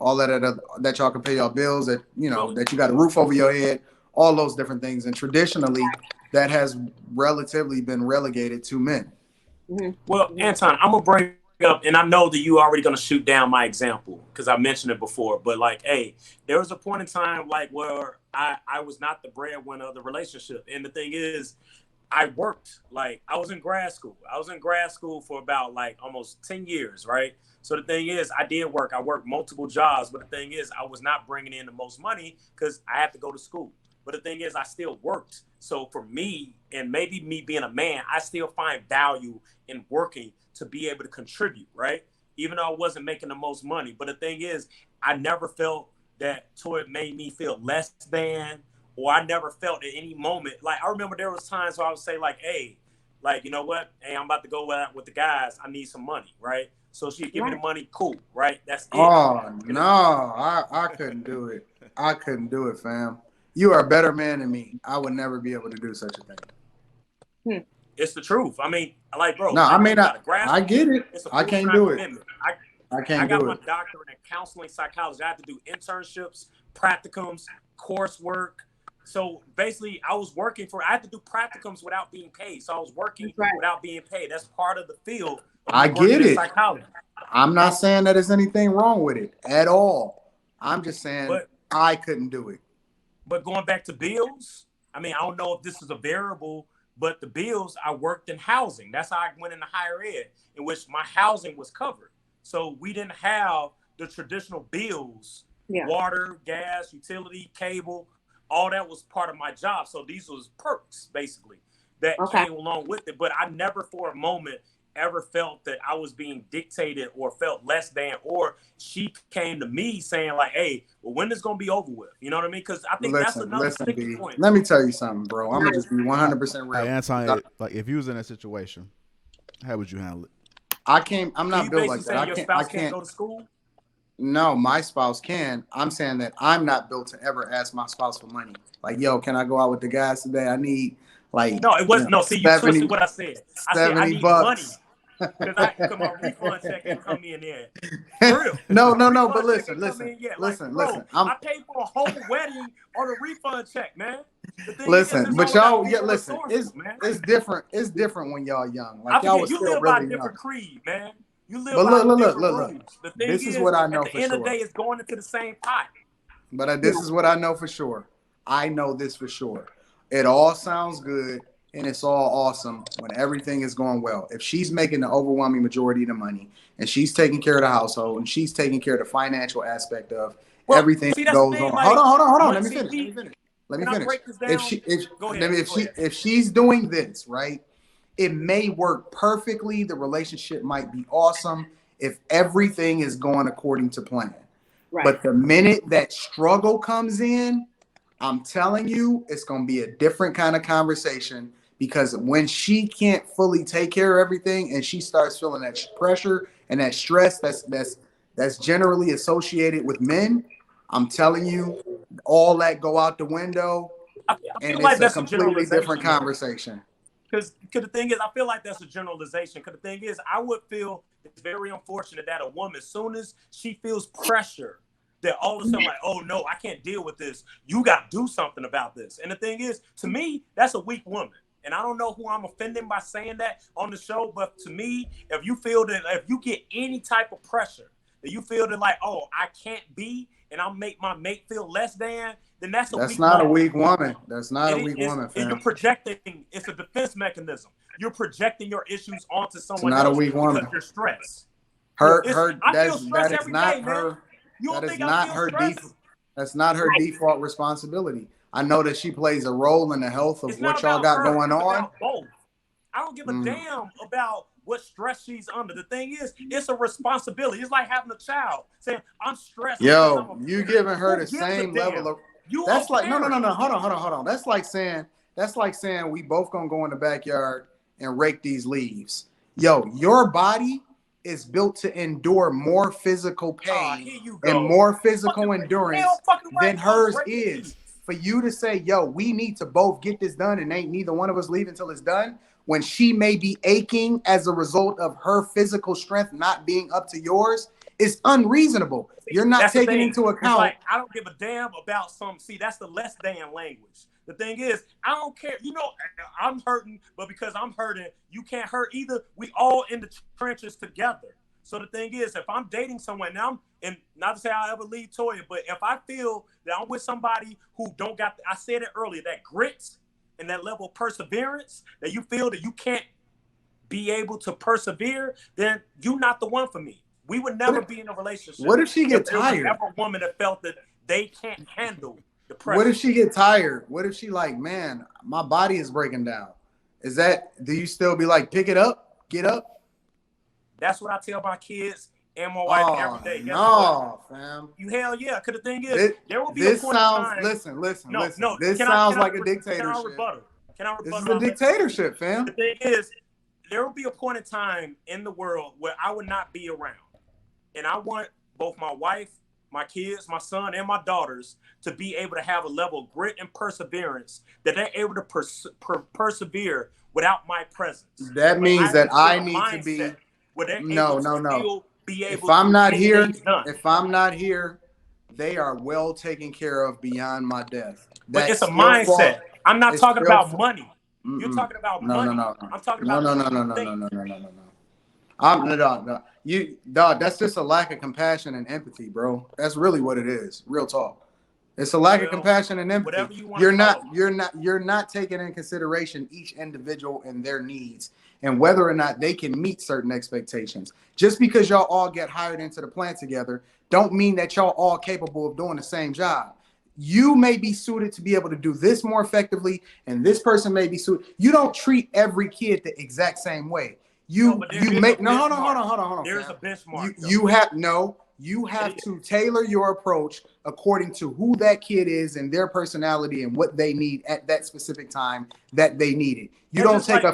[SPEAKER 4] all that y'all can pay y'all bills, that that you got a roof over your head, all those different things. And traditionally, that has relatively been relegated to men.
[SPEAKER 3] Mm-hmm.
[SPEAKER 2] Well, Anton, I'm gonna bring up, and I know that you already gonna shoot down my example because I mentioned it before. But like, hey, there was a point in time like where I was not the breadwinner of the relationship, and the thing is, I worked. Like I was in grad school. I was in grad school for about like almost 10 years, right? So the thing is, I did work. I worked multiple jobs, but the thing is, I was not bringing in the most money because I had to go to school. But the thing is, I still worked. So for me, and maybe me being a man, I still find value in working to be able to contribute, right? Even though I wasn't making the most money. But the thing is, I never felt that to it made me feel less than, or I never felt at any moment. Like I remember there was times where I would say like, hey, like, you know what? Hey, I'm about to go out with the guys. I need some money, right? So she'd give me the money, cool, right? That's it.
[SPEAKER 4] Oh no, I couldn't do it. I couldn't do it, fam. You are a better man than me. I would never be able to do such a thing.
[SPEAKER 2] It's the truth. I mean, like, bro,
[SPEAKER 4] No, I
[SPEAKER 2] like,
[SPEAKER 4] mean,
[SPEAKER 2] you got a grad
[SPEAKER 4] I
[SPEAKER 2] school.
[SPEAKER 4] get it.
[SPEAKER 2] It's a
[SPEAKER 4] I
[SPEAKER 2] full
[SPEAKER 4] can't
[SPEAKER 2] time
[SPEAKER 4] do it.
[SPEAKER 2] commitment.
[SPEAKER 4] I
[SPEAKER 2] I
[SPEAKER 4] can't
[SPEAKER 2] got
[SPEAKER 4] do
[SPEAKER 2] my
[SPEAKER 4] it.
[SPEAKER 2] doctorate in counseling psychology. I had to do internships, practicums, coursework. So basically, I was working for. I had to do practicums without being paid. So I was working
[SPEAKER 3] Right.
[SPEAKER 2] without being paid. That's part of the field of
[SPEAKER 4] I
[SPEAKER 2] me working
[SPEAKER 4] get
[SPEAKER 2] in
[SPEAKER 4] it.
[SPEAKER 2] psychology.
[SPEAKER 4] I'm not saying that there's anything wrong with it at all. I'm just saying
[SPEAKER 2] But
[SPEAKER 4] I couldn't do it.
[SPEAKER 2] But going back to bills, I mean, I don't know if this is a variable, but the bills, I worked in housing. That's how I went into higher ed, in which my housing was covered. So we didn't have the traditional bills,
[SPEAKER 3] Yeah.
[SPEAKER 2] water, gas, utility, cable, all that was part of my job. So these was perks basically that
[SPEAKER 3] Okay.
[SPEAKER 2] came along with it. But I never for a moment ever felt that I was being dictated or felt less than, or she came to me saying like, hey, well, when is going to be over with? You know what I mean? Because I think that's another
[SPEAKER 4] Listen,
[SPEAKER 2] sticking
[SPEAKER 4] B.
[SPEAKER 2] point.
[SPEAKER 4] Let me tell you something, bro. I'm gonna just be 100%
[SPEAKER 5] Hey,
[SPEAKER 4] real.
[SPEAKER 5] Anton, like if you was in that situation, how would you handle it?
[SPEAKER 4] I'm
[SPEAKER 2] So
[SPEAKER 4] not
[SPEAKER 2] you
[SPEAKER 4] built
[SPEAKER 2] basically
[SPEAKER 4] like that.
[SPEAKER 2] saying your
[SPEAKER 4] I
[SPEAKER 2] spouse can't
[SPEAKER 4] can't.
[SPEAKER 2] go to school?
[SPEAKER 4] No, my spouse can. I'm saying that I'm not built to ever ask my spouse for money. Like, yo, can I go out with the guys today? I need like
[SPEAKER 2] No, it wasn't. No, see, you
[SPEAKER 4] 70,
[SPEAKER 2] twisted what I said. I said I
[SPEAKER 4] 70
[SPEAKER 2] need money
[SPEAKER 4] bucks.
[SPEAKER 2] because my refund check ain't come in yet. For real.
[SPEAKER 4] No,
[SPEAKER 2] My
[SPEAKER 4] no, no. But
[SPEAKER 2] refund check
[SPEAKER 4] listen,
[SPEAKER 2] ain't come
[SPEAKER 4] listen,
[SPEAKER 2] in yet. Like,
[SPEAKER 4] listen,
[SPEAKER 2] bro,
[SPEAKER 4] listen. I'm
[SPEAKER 2] I paid for a whole wedding on a refund check, man. The thing is,
[SPEAKER 4] listen,
[SPEAKER 2] it's
[SPEAKER 4] but
[SPEAKER 2] all about
[SPEAKER 4] y'all,
[SPEAKER 2] being
[SPEAKER 4] yeah, listen.
[SPEAKER 2] resourceful, man.
[SPEAKER 4] It's different. It's different when y'all young.
[SPEAKER 2] I
[SPEAKER 4] Like y'all
[SPEAKER 2] forget
[SPEAKER 4] was
[SPEAKER 2] you
[SPEAKER 4] still
[SPEAKER 2] live by a
[SPEAKER 4] really young.
[SPEAKER 2] different creed, man. You live
[SPEAKER 4] But
[SPEAKER 2] by different
[SPEAKER 4] look.
[SPEAKER 2] rules. The thing
[SPEAKER 4] This is
[SPEAKER 2] is,
[SPEAKER 4] what I
[SPEAKER 2] at
[SPEAKER 4] know
[SPEAKER 2] the
[SPEAKER 4] for
[SPEAKER 2] end of the
[SPEAKER 4] sure.
[SPEAKER 2] day, it's going into the same pot.
[SPEAKER 4] But this is what I know for sure. I know this for sure. It all sounds good and it's all awesome when everything is going well. If she's making the overwhelming majority of the money and she's taking care of the household and she's taking care of the financial aspect of
[SPEAKER 2] Well,
[SPEAKER 4] everything
[SPEAKER 2] see,
[SPEAKER 4] that
[SPEAKER 2] that's the
[SPEAKER 4] goes
[SPEAKER 2] thing.
[SPEAKER 4] on.
[SPEAKER 2] Like,
[SPEAKER 4] Hold on.
[SPEAKER 2] when,
[SPEAKER 4] Let me
[SPEAKER 2] see,
[SPEAKER 4] finish. Let me
[SPEAKER 2] can I
[SPEAKER 4] finish.
[SPEAKER 2] break this down? Go ahead. Go ahead.
[SPEAKER 4] If she's doing this, right, it may work perfectly. The relationship might be awesome if everything is going according to plan.
[SPEAKER 3] Right.
[SPEAKER 4] But the minute that struggle comes in, I'm telling you, it's going to be a different kind of conversation because when she can't fully take care of everything and she starts feeling that pressure and that stress that's generally associated with men, I'm telling you, all that go out the window
[SPEAKER 2] I feel
[SPEAKER 4] and
[SPEAKER 2] like
[SPEAKER 4] it's a
[SPEAKER 2] that's a
[SPEAKER 4] completely different
[SPEAKER 2] generalization, though.
[SPEAKER 4] conversation.
[SPEAKER 2] Because the thing is, I feel like that's a generalization. Because the thing is, I would feel it's very unfortunate that a woman, as soon as she feels pressure, that all of a sudden, like, oh no, I can't deal with this. You got to do something about this. And the thing is, to me, that's a weak woman. And I don't know who I'm offending by saying that on the show, but to me, if you feel that, if you get any type of pressure, that you feel that like, oh, I can't be, and I'll make my mate feel less than, then that's a
[SPEAKER 4] That's
[SPEAKER 2] weak
[SPEAKER 4] not a
[SPEAKER 2] woman.
[SPEAKER 4] weak woman. That's not a
[SPEAKER 2] It
[SPEAKER 4] weak
[SPEAKER 2] is,
[SPEAKER 4] woman,
[SPEAKER 2] and you're
[SPEAKER 4] fam.
[SPEAKER 2] projecting. It's a defense mechanism. You're projecting your issues onto
[SPEAKER 4] It's
[SPEAKER 2] someone
[SPEAKER 4] not a
[SPEAKER 2] else
[SPEAKER 4] weak
[SPEAKER 2] because
[SPEAKER 4] woman.
[SPEAKER 2] you're stressed. I feel
[SPEAKER 4] That
[SPEAKER 2] stressed
[SPEAKER 4] is
[SPEAKER 2] every day,
[SPEAKER 4] not
[SPEAKER 2] man.
[SPEAKER 4] her.
[SPEAKER 2] You
[SPEAKER 4] That
[SPEAKER 2] don't
[SPEAKER 4] is
[SPEAKER 2] think I
[SPEAKER 4] not
[SPEAKER 2] feel
[SPEAKER 4] her
[SPEAKER 2] stressed?
[SPEAKER 4] That's not her default responsibility. I know that she plays a role in the health of
[SPEAKER 2] It's not
[SPEAKER 4] what y'all
[SPEAKER 2] about
[SPEAKER 4] got
[SPEAKER 2] her.
[SPEAKER 4] going
[SPEAKER 2] It's
[SPEAKER 4] on.
[SPEAKER 2] about both. I don't give a damn about what stress she's under. The thing is, it's a responsibility. It's like having a child saying, "I'm stressed because I'm
[SPEAKER 4] Yo,
[SPEAKER 2] a
[SPEAKER 4] you
[SPEAKER 2] parent."
[SPEAKER 4] giving her
[SPEAKER 2] Who
[SPEAKER 4] the
[SPEAKER 2] gives a
[SPEAKER 4] same level
[SPEAKER 2] damn?
[SPEAKER 4] of
[SPEAKER 2] You
[SPEAKER 4] That's
[SPEAKER 2] a
[SPEAKER 4] like no.
[SPEAKER 2] parent.
[SPEAKER 4] Hold on. That's like saying we both gonna go in the backyard and rake these leaves. Yo, your body is built to endure more physical pain
[SPEAKER 2] Here you
[SPEAKER 4] and
[SPEAKER 2] go.
[SPEAKER 4] more physical
[SPEAKER 2] Fucking
[SPEAKER 4] endurance
[SPEAKER 2] hell fucking right,
[SPEAKER 4] than hers
[SPEAKER 2] rake
[SPEAKER 4] is.
[SPEAKER 2] leaves.
[SPEAKER 4] For you to say, yo, we need to both get this done and ain't neither one of us leave until it's done, when she may be aching as a result of her physical strength not being up to yours, is unreasonable. You're not
[SPEAKER 2] That's the
[SPEAKER 4] taking
[SPEAKER 2] thing.
[SPEAKER 4] into
[SPEAKER 2] It's
[SPEAKER 4] account.
[SPEAKER 2] like, I don't give a damn about some. See, that's the less than language. The thing is, I don't care. You know, I'm hurting, but because I'm hurting, you can't hurt either. We all in the trenches together. So the thing is, if I'm dating someone now, and not to say I'll ever leave Toya, but if I feel that I'm with somebody who don't got, I said it earlier, that grit and that level of perseverance, that you feel that you can't be able to persevere, then you're not the one for me. We would never be in a relationship.
[SPEAKER 4] What if she get
[SPEAKER 2] there was
[SPEAKER 4] tired?
[SPEAKER 2] ever a woman that felt that they can't handle the pressure.
[SPEAKER 4] What if she get tired? What if she like, man, my body is breaking down? Do you still be like, pick it up, get up?
[SPEAKER 2] That's what I tell my kids and my wife every day.
[SPEAKER 4] No, fam.
[SPEAKER 2] You hell yeah. Because the thing is, there will be a point in time.
[SPEAKER 4] Listen.
[SPEAKER 2] No.
[SPEAKER 4] This sounds like a
[SPEAKER 2] Can I
[SPEAKER 4] dictatorship.
[SPEAKER 2] rebuttal?
[SPEAKER 4] This is a dictatorship, fam.
[SPEAKER 2] The thing is, there will be a point in time in the world where I would not be around. And I want both my wife, my kids, my son, and my daughters to be able to have a level of grit and perseverance that they're able to persevere without my presence.
[SPEAKER 4] That means that I need to be. No. If I'm not here, they are well taken care of beyond my death.
[SPEAKER 2] But it's a mindset. I'm not talking about money. You're talking about money.
[SPEAKER 4] No.
[SPEAKER 2] I'm talking about
[SPEAKER 4] no. That's just a lack of compassion and empathy, bro. That's really what it is. Real talk. It's a lack of compassion and empathy. You're not taking in consideration each individual and their needs and whether or not they can meet certain expectations. Just because y'all all get hired into the plant together, don't mean that y'all all capable of doing the same job. You may be suited to be able to do this more effectively, and this person may be suited. You don't treat every kid the exact same way. Hold on.
[SPEAKER 2] There's a benchmark.
[SPEAKER 4] You have to tailor your approach according to who that kid is and their personality and what they need at that specific time that they need it. You don't take a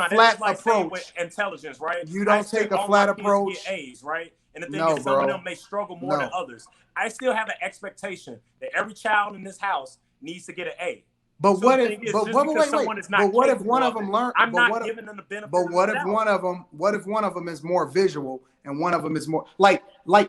[SPEAKER 4] flat approach
[SPEAKER 2] with intelligence, right?
[SPEAKER 4] You don't take a flat approach.
[SPEAKER 2] Get A's, right? And the thing is, some of them may struggle more than others. I still have an expectation that every child in this house needs to get an A.
[SPEAKER 4] But what if one of them learn?
[SPEAKER 2] I'm not giving them the benefit.
[SPEAKER 4] But what if one of them is more visual and one of them is more like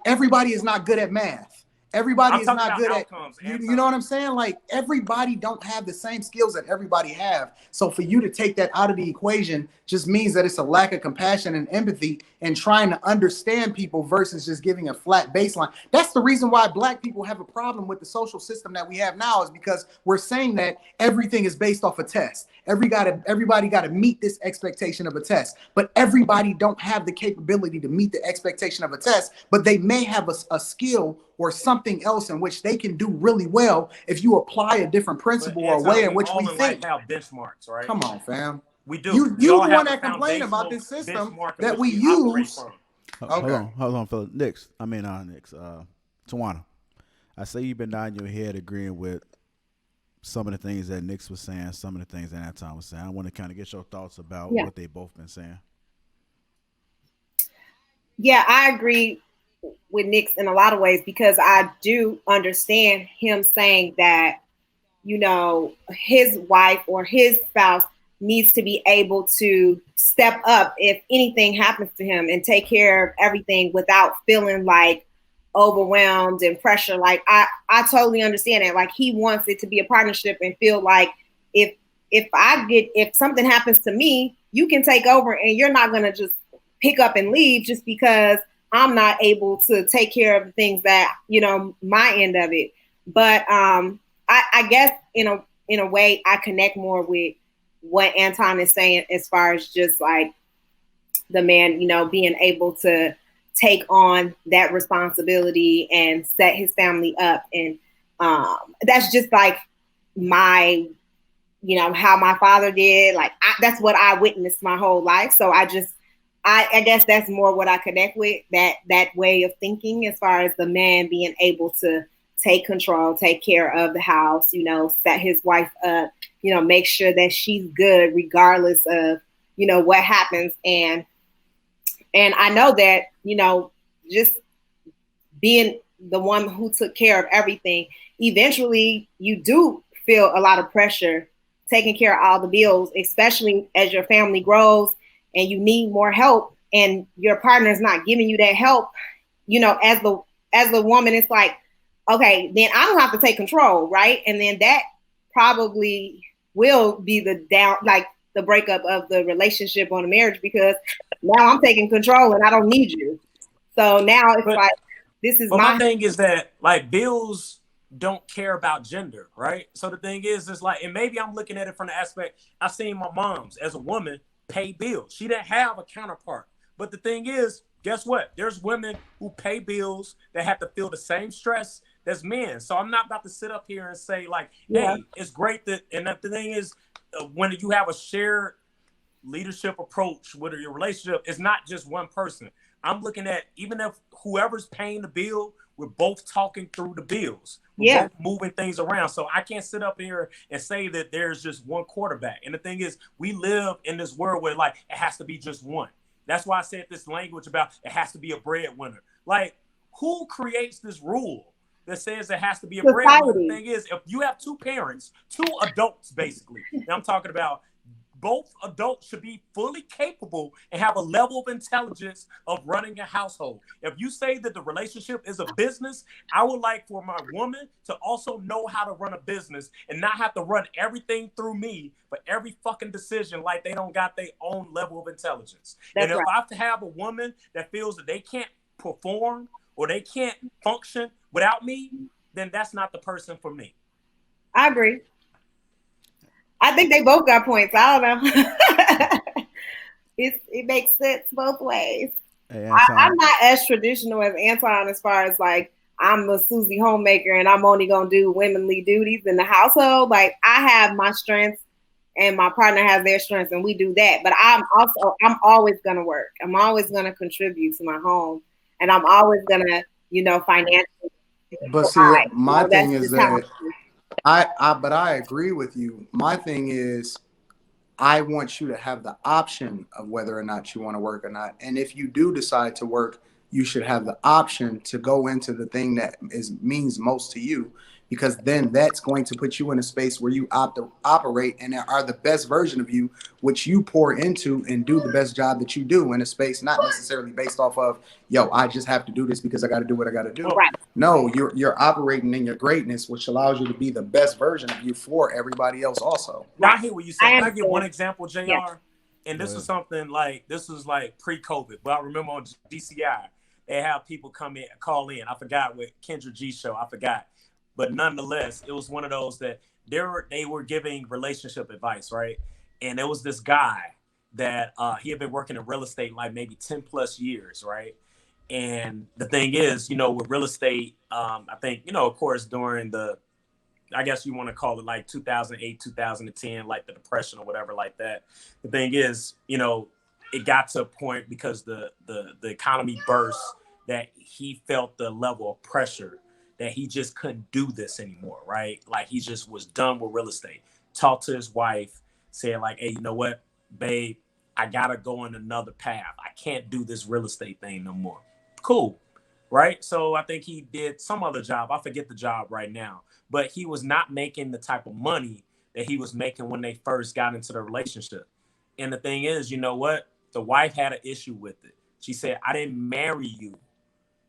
[SPEAKER 4] everybody is not good at math. Everybody is not good at you know what I'm saying? Like everybody don't have the same skills that everybody have. So for you to take that out of the equation just means that it's a lack of compassion and empathy and trying to understand people versus just giving a flat baseline. That's the reason why Black people have a problem with the social system that we have now, is because we're saying that everything is based off a test. Everybody got to meet this expectation of a test, but everybody don't have the capability to meet the expectation of a test, but they may have a skill or something else in which they can do really well if you apply a different principle or way in which we think.
[SPEAKER 2] Have benchmarks, right?
[SPEAKER 4] Come on, fam.
[SPEAKER 2] We do.
[SPEAKER 4] You the one that complain about this system that we use.
[SPEAKER 5] Hold on, Philip. Tawana. I say you've been nodding your head agreeing with some of the things that Nix was saying, some of the things that Anton was saying. I want to kind of get your thoughts about what they both been saying.
[SPEAKER 3] Yeah, I agree with Nix in a lot of ways, because I do understand him saying that, you know, his wife or his spouse needs to be able to step up if anything happens to him and take care of everything without feeling like overwhelmed and pressure. Like I totally understand it. Like he wants it to be a partnership and feel like if something happens to me, you can take over and you're not going to just pick up and leave just because I'm not able to take care of the things that, you know, my end of it. But I guess in a way I connect more with what Anton is saying as far as just like the man, you know, being able to take on that responsibility and set his family up. And that's just like my, you know, how my father did. Like that's what I witnessed my whole life. So I guess that's more what I connect with, that way of thinking as far as the man being able to take control, take care of the house, you know, set his wife up, you know, make sure that she's good regardless of, you know, what happens. And I know that, you know, just being the one who took care of everything, eventually you do feel a lot of pressure taking care of all the bills, especially as your family grows and you need more help and your partner is not giving you that help. You know, as the woman, it's like, okay, then I don't have to take control, right? And then that probably will be the breakup of the relationship or the marriage, because now I'm taking control and I don't need you. So now it's like, this is
[SPEAKER 2] my thing is that, like, bills don't care about gender, right? So the thing is, it's like, and maybe I'm looking at it from the aspect, I've seen my moms as a woman pay bills. She didn't have a counterpart. But the thing is, guess what? There's women who pay bills that have to feel the same stress as men. So I'm not about to sit up here and say, like, hey, it's great that, and the thing is, when you have a shared leadership approach with your relationship, it's not just one person. I'm looking at, even if whoever's paying the bill, we're both talking through the bills. We're both moving things around. So I can't sit up here and say that there's just one quarterback. And the thing is, we live in this world where, like, it has to be just one. That's why I said this language about it has to be a breadwinner. Like, who creates this rule that says it has to be a breadwinner? The thing is, if you have two parents, two adults, basically, and I'm talking about both adults should be fully capable and have a level of intelligence of running a household. If you say that the relationship is a business, I would like for my woman to also know how to run a business and not have to run everything through me for every fucking decision, like they don't got their own level of intelligence. That's and if I have a woman that feels that they can't perform or they can't function without me, then that's not the person for me.
[SPEAKER 3] I agree. I think they both got points. I don't know. It makes sense both ways. Hey, I'm not as traditional as Anton as far as, like, I'm a Susie homemaker and I'm only gonna do womanly duties in the household. Like, I have my strengths and my partner has their strengths and we do that. But I'm always gonna work. I'm always gonna contribute to my home, and I'm always gonna, you know, financially.
[SPEAKER 4] But see, my thing is that but I agree with you. My thing is, I want you to have the option of whether or not you want to work or not. And if you do decide to work, you should have the option to go into the thing that means most to you, because then that's going to put you in a space where you operate and are the best version of you, which you pour into and do the best job that you do in a space, not necessarily based off of, yo, I just have to do this because I got to do what I got to do.
[SPEAKER 3] Right.
[SPEAKER 4] No, you're operating in your greatness, which allows you to be the best version of you for everybody else also.
[SPEAKER 2] Now, I hear what you said. Can I give one example, JR? Yes. And this is something like, this was like pre-COVID, but I remember on DCI, they have people call in. I forgot what Kendra G show, I forgot. But nonetheless, it was one of those that they were giving relationship advice, right? And there was this guy that he had been working in real estate like maybe 10 plus years, right? And the thing is, you know, with real estate, I think, you know, of course, during I guess you want to call it like 2008, 2010, like the depression or whatever like that. The thing is, you know, it got to a point because the economy burst that he felt the level of pressure that he just couldn't do this anymore, right? Like, he just was done with real estate. Talked to his wife, said like, hey, you know what, babe, I gotta go in another path. I can't do this real estate thing no more. Cool, right? So I think he did some other job. I forget the job right now, but he was not making the type of money that he was making when they first got into the relationship. And the thing is, you know what? The wife had an issue with it. She said, I didn't marry you,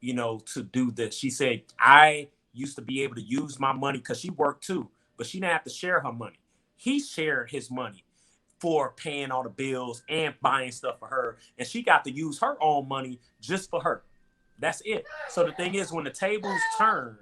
[SPEAKER 2] you know, to do this. She said, I used to be able to use my money because she worked too, but she didn't have to share her money. He shared his money for paying all the bills and buying stuff for her. And she got to use her own money just for her. That's it. So the thing is, when the tables turned,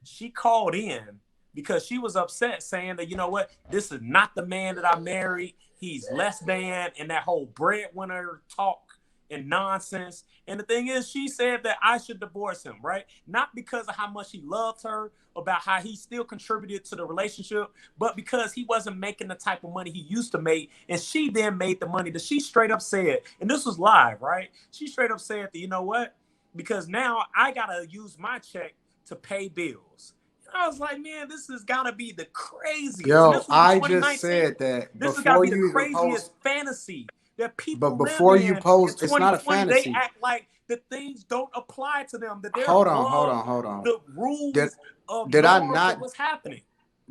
[SPEAKER 2] she called in because she was upset, saying that, you know what, this is not the man that I married. He's less than, and that whole breadwinner talk and nonsense. And the thing is, she said that I should divorce him, right? Not because of how much he loved her, about how he still contributed to the relationship, but because he wasn't making the type of money he used to make. And she then made the money that she straight up said, and this was live, right? She straight up said that, you know what? Because now I got to use my check to pay bills. I was like, man, this is gotta be the craziest. And
[SPEAKER 4] Yo,
[SPEAKER 2] this was in
[SPEAKER 4] I
[SPEAKER 2] 2019.
[SPEAKER 4] just said that
[SPEAKER 2] This has gotta
[SPEAKER 4] before
[SPEAKER 2] be the
[SPEAKER 4] you even
[SPEAKER 2] craziest
[SPEAKER 4] post.
[SPEAKER 2] fantasy that
[SPEAKER 4] But
[SPEAKER 2] people live
[SPEAKER 4] before you
[SPEAKER 2] in
[SPEAKER 4] post, it's not a
[SPEAKER 2] 2020. They
[SPEAKER 4] fantasy.
[SPEAKER 2] act like the things don't apply to them, that they're
[SPEAKER 4] Hold on, hold
[SPEAKER 2] above
[SPEAKER 4] on, hold on.
[SPEAKER 2] the
[SPEAKER 4] Did
[SPEAKER 2] rules of
[SPEAKER 4] did I
[SPEAKER 2] norms of
[SPEAKER 4] not
[SPEAKER 2] what's happening.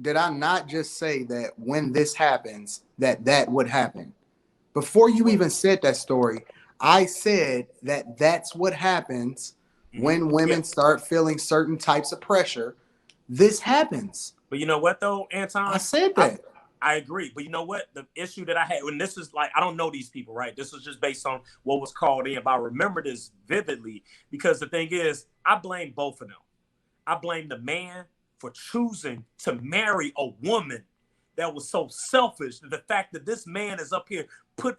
[SPEAKER 4] did I not just say that when this happens, that would happen? Before you even said that story, I said that that's what happens when
[SPEAKER 2] Yeah.
[SPEAKER 4] women start feeling certain types of pressure. This happens.
[SPEAKER 2] But you know what though, Anton?
[SPEAKER 4] I said that.
[SPEAKER 2] I agree. But you know what? The issue that I had, and this is like, I don't know these people, right? This was just based on what was called in, but I remember this vividly because the thing is, I blame both of them. I blame the man for choosing to marry a woman that was so selfish. The fact that this man is up here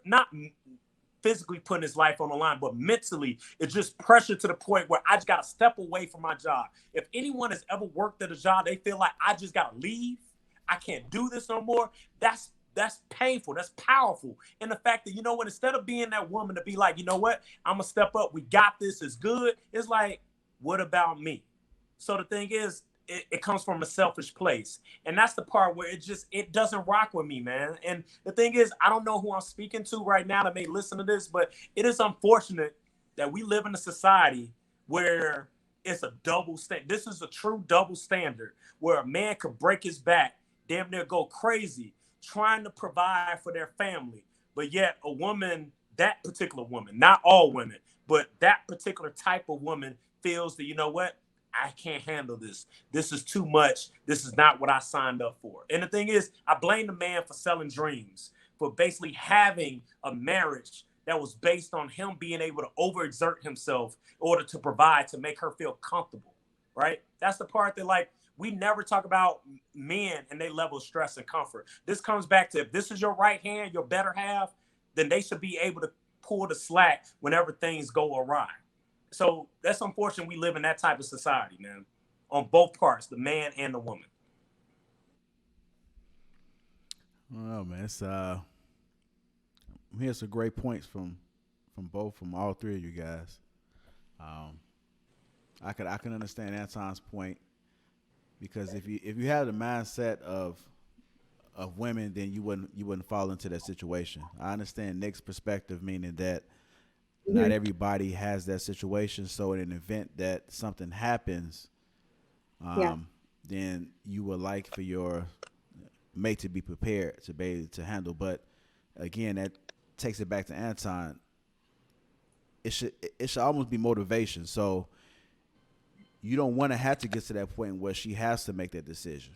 [SPEAKER 2] not physically putting his life on the line, but mentally, it's just pressure to the point where I just got to step away from my job. If anyone has ever worked at a job, they feel like I just got to leave. I can't do this no more. That's painful. That's powerful. And the fact that, you know what, instead of being that woman to be like, you know what, I'm going to step up. We got this. It's good. It's like, what about me? So the thing is, it comes from a selfish place. And that's the part where it doesn't rock with me, man. And the thing is, I don't know who I'm speaking to right now that may listen to this, but it is unfortunate that we live in a society where it's a double standard. This is a true double standard where a man could break his back, damn near go crazy, trying to provide for their family. But yet a woman, that particular woman, not all women, but that particular type of woman feels that, you know what? I can't handle this. This is too much. This is not what I signed up for. And the thing is, I blame the man for selling dreams, for basically having a marriage that was based on him being able to overexert himself in order to provide, to make her feel comfortable, right? That's the part that, like, we never talk about men and their level of stress and comfort. This comes back to, if this is your right hand, your better half, then they should be able to pull the slack whenever things go awry. So that's unfortunate we live in that type of society, man, on both parts, the man and the woman.
[SPEAKER 5] Oh man, it's here's some great points from all three of you guys. I can understand Anton's point, because if you had the mindset of women, then you wouldn't fall into that situation. I understand Nick's perspective, meaning that not everybody has that situation. So in an event that something happens, then you would like for your mate to be prepared to be able to handle. But again, that takes it back to Anton. It should almost be motivation. So you don't want to have to get to that point where she has to make that decision.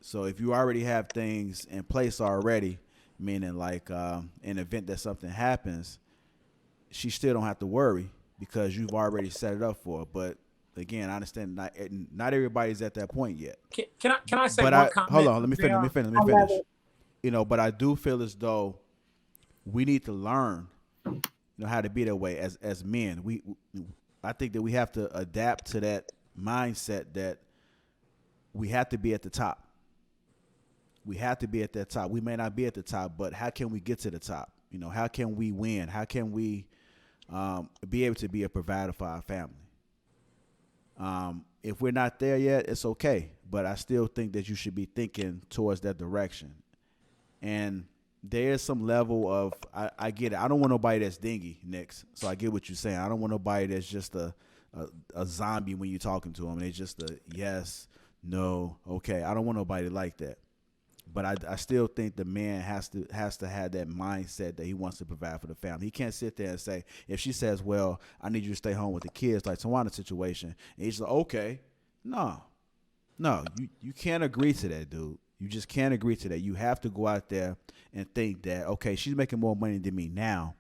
[SPEAKER 5] So if you already have things in place already, meaning like in an event that something happens, she still don't have to worry because you've already set it up for her. But again, I understand not everybody's at that point yet.
[SPEAKER 2] Can I say
[SPEAKER 5] but
[SPEAKER 2] one comment?
[SPEAKER 5] Hold on, let me finish. You know, but I do feel as though we need to learn, you know, how to be that way as men. I think that we have to adapt to that mindset that we have to be at the top. We have to be at that top. We may not be at the top, but how can we get to the top? You know, how can we win? How can we be able to be a provider for our family? If we're not there yet, it's okay. But I still think that you should be thinking towards that direction. And there is some level of, I get it. I don't want nobody that's dingy, Nix. So I get what you're saying. I don't want nobody that's just a zombie when you're talking to them. They just a yes, no, okay. I don't want nobody like that. But I still think the man has to have that mindset that he wants to provide for the family. He can't sit there and say, if she says, well, I need you to stay home with the kids, like Tawana's situation, and he's like, okay. No, you can't agree to that, dude. You just can't agree to that. You have to go out there and think that, okay, she's making more money than me now,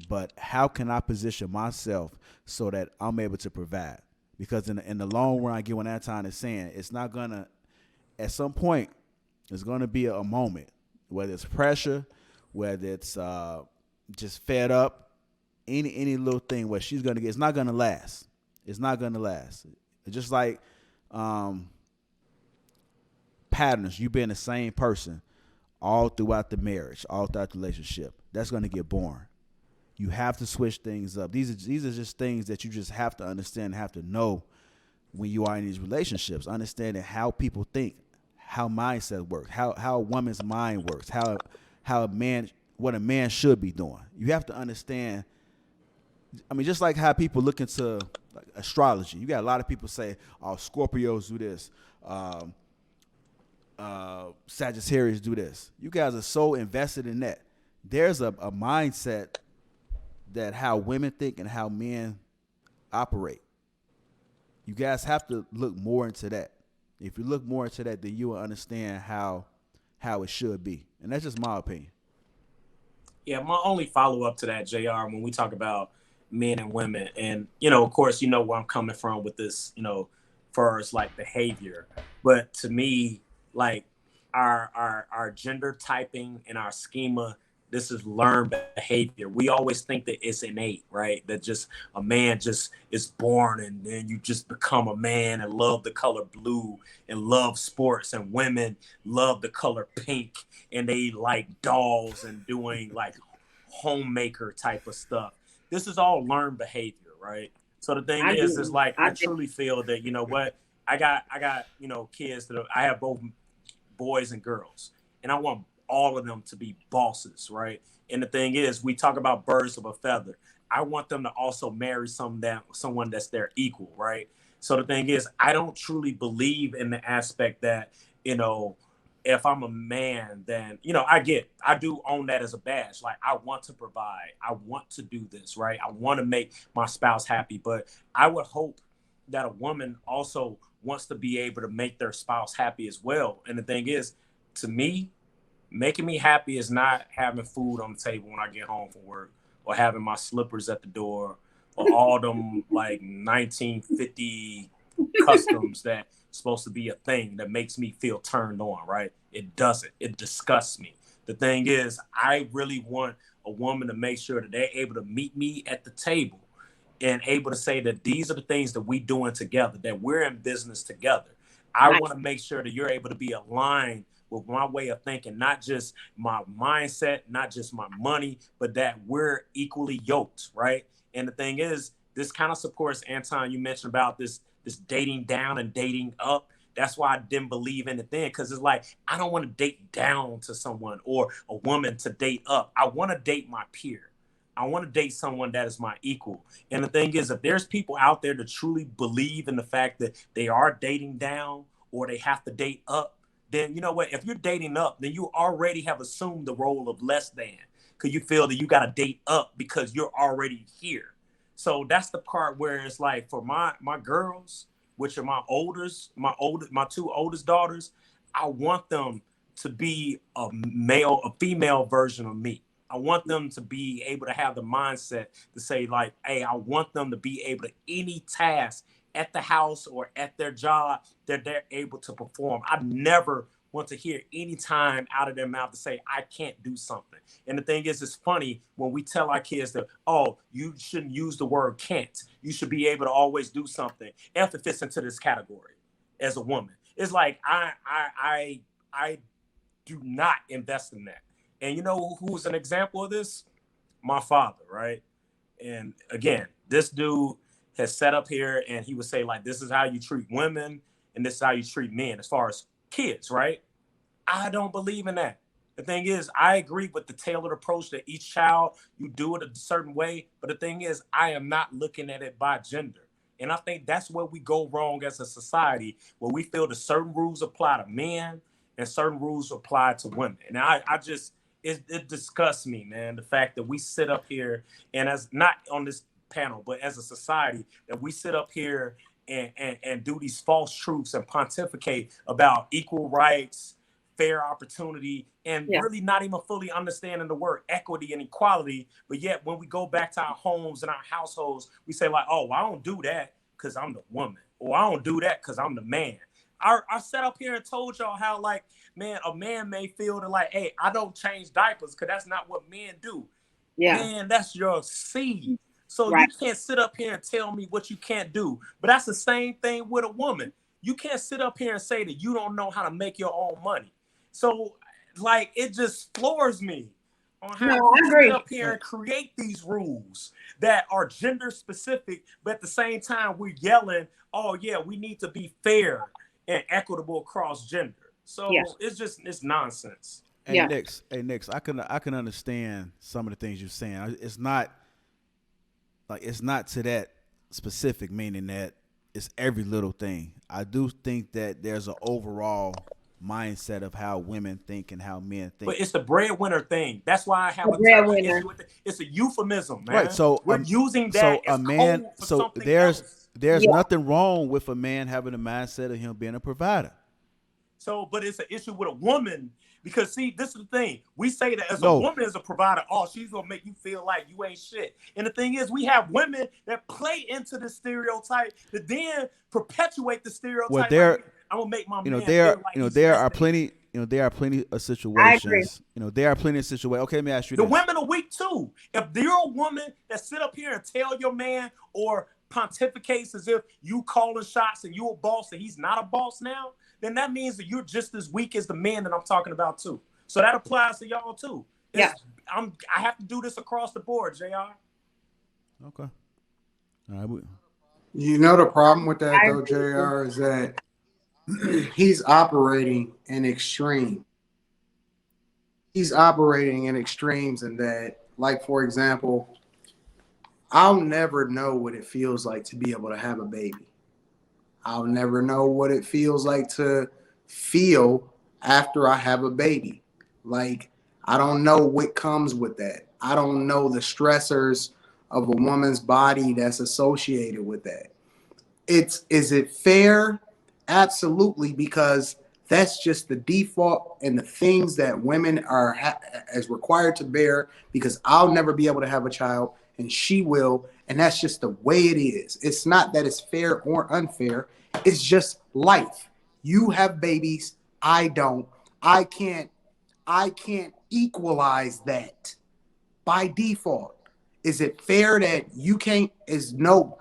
[SPEAKER 5] but how can I position myself so that I'm able to provide? Because in the long run, I get what Anton is saying. It's not going to, at some point, there's going to be a moment, whether it's pressure, whether it's just fed up, any little thing where she's going to get, it's not going to last. It's not going to last. It's just like patterns. You being the same person all throughout the marriage, all throughout the relationship. That's going to get boring. You have to switch things up. These are just things that you just have to understand, have to know when you are in these relationships, understanding how people think, how mindset works, how a woman's mind works, how a man, what a man should be doing. You have to understand. I mean, just like how people look into like astrology, you got a lot of people say, "Oh, Scorpios do this, Sagittarius do this." You guys are so invested in that. There's a mindset that how women think and how men operate. You guys have to look more into that. If you look more into that, then you will understand how it should be. And that's just my opinion.
[SPEAKER 2] Yeah, my only follow up to that, JR, when we talk about men and women, and of course, where I'm coming from with this, first like behavior. But to me, like our gender typing and our schema, this is learned behavior. We always think that it's innate, right? That just a man just is born and then you just become a man and love the color blue and love sports, and women love the color pink and they like dolls and doing like homemaker type of stuff. This is all learned behavior, right? So the thing is like I truly feel that what I got kids that I have both boys and girls, and I want all of them to be bosses, right? And the thing is, we talk about birds of a feather. I want them to also marry someone that's their equal, right? So the thing is, I don't truly believe in the aspect that, if I'm a man, then, I do own that as a badge. Like, I want to provide. I want to do this, right? I want to make my spouse happy. But I would hope that a woman also wants to be able to make their spouse happy as well. And the thing is, to me, making me happy is not having food on the table when I get home from work, or having my slippers at the door, or all them like 1950 customs that supposed to be a thing that makes me feel turned on, right? It doesn't. It disgusts me. The thing is, I really want a woman to make sure that they're able to meet me at the table and able to say that these are the things that we're doing together, that we're in business together. I want to make sure that you're able to be aligned with my way of thinking, not just my mindset, not just my money, but that we're equally yoked, right? And the thing is, this kind of supports, Anton, you mentioned about this dating down and dating up. That's why I didn't believe in it then, because it's like, I don't want to date down to someone or a woman to date up. I want to date my peer. I want to date someone that is my equal. And the thing is, if there's people out there that truly believe in the fact that they are dating down or they have to date up, then you know what? If you're dating up, then you already have assumed the role of less than, because you feel that you got to date up because you're already here. So that's the part where it's like, for my girls, which are my two oldest daughters, I want them to be a female version of me. I want them to be able to have the mindset to say like, hey, I want them to be able to any task at the house or at their job that they're able to perform. I never want to hear any time out of their mouth to say, I can't do something. And the thing is, it's funny when we tell our kids that, oh, you shouldn't use the word can't. You should be able to always do something. If it fits into this category as a woman. It's like, I do not invest in that. And you know who's an example of this? My father, right? And again, this dude has set up here and he would say, like, this is how you treat women and this is how you treat men as far as kids, right? I don't believe in that. The thing is, I agree with the tailored approach that each child, you do it a certain way. But the thing is, I am not looking at it by gender. And I think that's where we go wrong as a society, where we feel that certain rules apply to men and certain rules apply to women. And I just, it disgusts me, man, the fact that we sit up here and, as not on this panel, but as a society, that we sit up here and do these false truths and pontificate about equal rights, fair opportunity, and really not even fully understanding the word equity and equality. But yet when we go back to our homes and our households, we say like, oh, well, I don't do that because I'm the woman, or I don't do that because I'm the man. I sat up here and told y'all how, like, man, a man may feel that like, hey, I don't change diapers because that's not what men do. Yeah. Man, that's your seed. So you can't sit up here and tell me what you can't do. But that's the same thing with a woman. You can't sit up here and say that you don't know how to make your own money. So, like, it just floors me on
[SPEAKER 3] No,
[SPEAKER 2] how you
[SPEAKER 3] I
[SPEAKER 2] sit
[SPEAKER 3] agree.
[SPEAKER 2] up here and create these rules that are gender specific, but at the same time we're yelling, oh yeah, we need to be fair and equitable across gender. So
[SPEAKER 3] Yeah.
[SPEAKER 2] it's nonsense.
[SPEAKER 5] Hey
[SPEAKER 3] Yeah.
[SPEAKER 5] Nix, I can understand some of the things you're saying. It's not like it's not to that specific, meaning that it's every little thing. I do think that there's an overall mindset of how women think and how men think.
[SPEAKER 2] But it's the breadwinner thing. That's why I have
[SPEAKER 3] The
[SPEAKER 2] a touch
[SPEAKER 3] breadwinner.
[SPEAKER 2] issue with it. It's a euphemism,
[SPEAKER 5] Right.
[SPEAKER 2] man.
[SPEAKER 5] So
[SPEAKER 2] We're using that
[SPEAKER 5] so a
[SPEAKER 2] as
[SPEAKER 5] man
[SPEAKER 2] code for
[SPEAKER 5] so
[SPEAKER 2] something
[SPEAKER 5] there's
[SPEAKER 2] else.
[SPEAKER 5] there's
[SPEAKER 3] Yeah.
[SPEAKER 5] nothing wrong with a man having a mindset of him being a provider.
[SPEAKER 2] So, but it's an issue with a woman because see, this is the thing. We say that as a
[SPEAKER 5] No,
[SPEAKER 2] woman, as a provider, oh, she's gonna make you feel like you ain't shit. And the thing is, we have women that play into the stereotype that then perpetuate the
[SPEAKER 5] well
[SPEAKER 2] stereotype. Like,
[SPEAKER 5] there
[SPEAKER 2] I'm gonna make my
[SPEAKER 5] you know
[SPEAKER 2] man feel
[SPEAKER 5] there
[SPEAKER 2] like
[SPEAKER 5] you know
[SPEAKER 2] he's
[SPEAKER 5] there
[SPEAKER 2] less
[SPEAKER 5] are
[SPEAKER 2] than me.
[SPEAKER 5] plenty there are plenty of
[SPEAKER 3] I agree.
[SPEAKER 5] situations. There are plenty of situations. Okay, let me ask you
[SPEAKER 2] The
[SPEAKER 5] this.
[SPEAKER 2] women are weak too. If you're a woman that sit up here and tell your man or pontificates as if you calling shots and you a boss and he's not a boss now, then that means that you're just as weak as the man that I'm talking about too. So that applies to y'all too.
[SPEAKER 3] Yeah.
[SPEAKER 2] I have to do this across the board, JR.
[SPEAKER 5] Okay. All right.
[SPEAKER 4] You know the problem with that
[SPEAKER 3] I
[SPEAKER 4] though,
[SPEAKER 3] agree with you.
[SPEAKER 4] JR, is that he's operating in extreme. He's operating in extremes in that, like for example, I'll never know what it feels like to be able to have a baby. I'll never know what it feels like to feel after I have a baby. Like, I don't know what comes with that. I don't know the stressors of a woman's body that's associated with that. Is it fair? Absolutely, because that's just the default and the things that women are as required to bear. Because I'll never be able to have a child, and she will, and that's just the way it is. It's not that it's fair or unfair. It's just life. You have babies. I don't. I can't. I can't equalize that by default. Is it fair that you can't? Is no.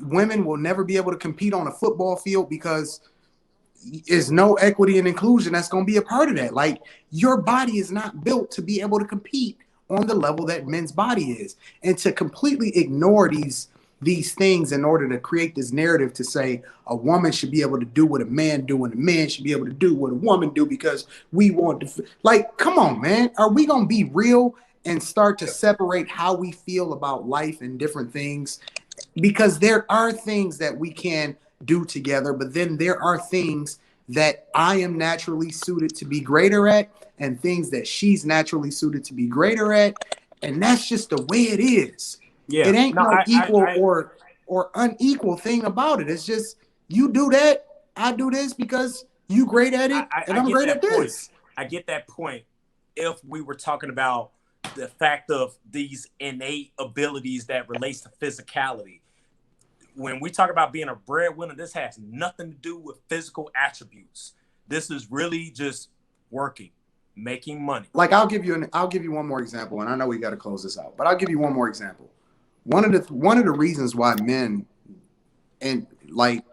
[SPEAKER 4] Women will never be able to compete on a football field because there's no equity and inclusion that's going to be a part of that. Like, your body is not built to be able to compete on the level that men's body is, and to completely ignore these things in order to create this narrative to say a woman should be able to do what a man do and a man should be able to do what a woman do because we want to, like, come on, man. Are we going to be real and start to separate how we feel about life and different things? Because there are things that we can do together, but then there are things that I am naturally suited to be greater at and things that she's naturally suited to be greater at. And that's just the way it is.
[SPEAKER 2] Yeah.
[SPEAKER 4] It ain't
[SPEAKER 2] No,
[SPEAKER 4] no equal
[SPEAKER 2] I
[SPEAKER 4] or unequal thing about it. It's just you do that, I do this because you great at it, and
[SPEAKER 2] I
[SPEAKER 4] I'm
[SPEAKER 2] get
[SPEAKER 4] great
[SPEAKER 2] that
[SPEAKER 4] at
[SPEAKER 2] point.
[SPEAKER 4] this.
[SPEAKER 2] I get that point. If we were talking about the fact of these innate abilities that relates to physicality, when we talk about being a breadwinner, this has nothing to do with physical attributes. This is really just working, making money.
[SPEAKER 4] Like, I'll give you one more example, and I know we got to close this out, but I'll give you one more example. One of the reasons why men, and like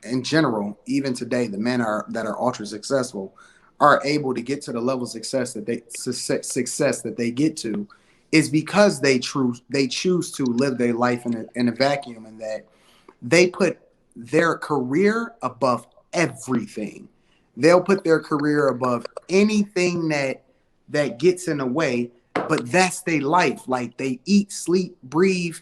[SPEAKER 4] in general, even today, the men that are ultra successful are able to get to the level of success that they get to is because they choose to live their life in a vacuum, and that they put their career above everything. They'll put their career above anything that gets in the way, but that's their life. Like, they eat, sleep, breathe.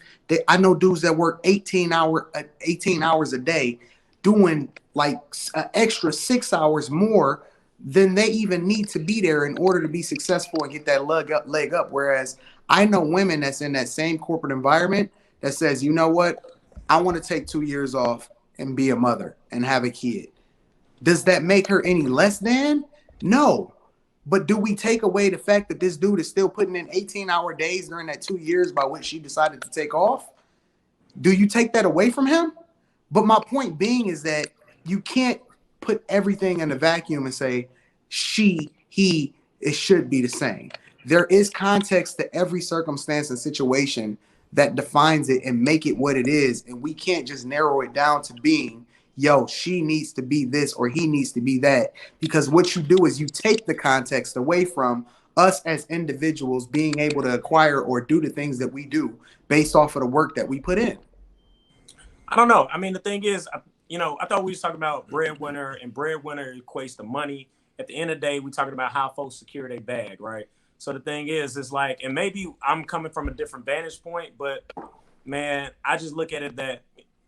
[SPEAKER 4] I know dudes that work 18 hours a day doing like an extra 6 hours more than they even need to be there in order to be successful and get that leg up. Whereas I know women that's in that same corporate environment that says, you know what? I want to take 2 years off and be a mother and have a kid. Does that make her any less than? No. But do we take away the fact that this dude is still putting in 18-hour days during that 2 years by which she decided to take off? Do you take that away from him? But my point being is that you can't put everything in a vacuum and say it should be the same. There is context to every circumstance and situation that defines it and make it what it is. And we can't just narrow it down to being, yo, she needs to be this or he needs to be that. Because what you do is you take the context away from us as individuals being able to acquire or do the things that we do based off of the work that we put in?
[SPEAKER 2] I don't know. I mean, the thing is, I thought we was talking about breadwinner, and breadwinner equates to money. At the end of the day, we talking about how folks secure their bag, right? So the thing is, it's like, and maybe I'm coming from a different vantage point, but man, I just look at it that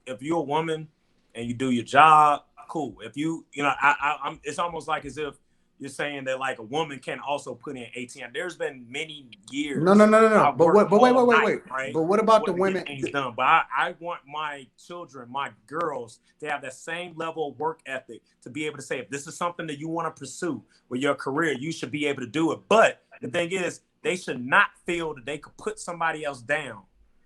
[SPEAKER 2] if you're a woman and you do your job, cool. If I'm. It's almost like as if you're saying that like a woman can also put in 18. There's been many years.
[SPEAKER 4] No.
[SPEAKER 2] I've
[SPEAKER 4] But
[SPEAKER 2] worked
[SPEAKER 4] wait,
[SPEAKER 2] all night,
[SPEAKER 4] wait.
[SPEAKER 2] right?
[SPEAKER 4] But what
[SPEAKER 2] In
[SPEAKER 4] about the
[SPEAKER 2] order to get
[SPEAKER 4] women?
[SPEAKER 2] things done. But I want my children, my girls, to have that same level of work ethic to be able to say, if this is something that you want to pursue with your career, you should be able to do it. But the thing is, they should not feel that they could put somebody else down.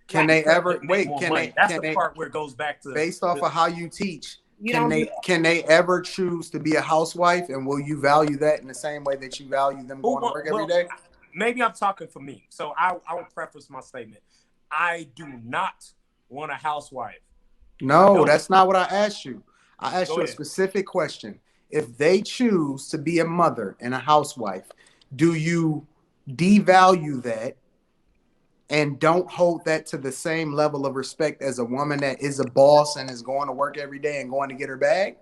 [SPEAKER 4] Can they ever wait?
[SPEAKER 2] That's the part where it goes back to
[SPEAKER 4] based off of how you teach.
[SPEAKER 3] You
[SPEAKER 4] Can they ever choose to be a housewife, and will you value that in the same way that you value them going to work every day?
[SPEAKER 2] Maybe I'm talking for me, so I will preface my statement. I do not want a housewife.
[SPEAKER 4] No, that's not what I asked you. I asked
[SPEAKER 2] Go
[SPEAKER 4] you a
[SPEAKER 2] ahead.
[SPEAKER 4] specific question. If they choose to be a mother and a housewife, do you devalue that and don't hold that to the same level of respect as a woman that is a boss and is going to work every day and going to get her bag?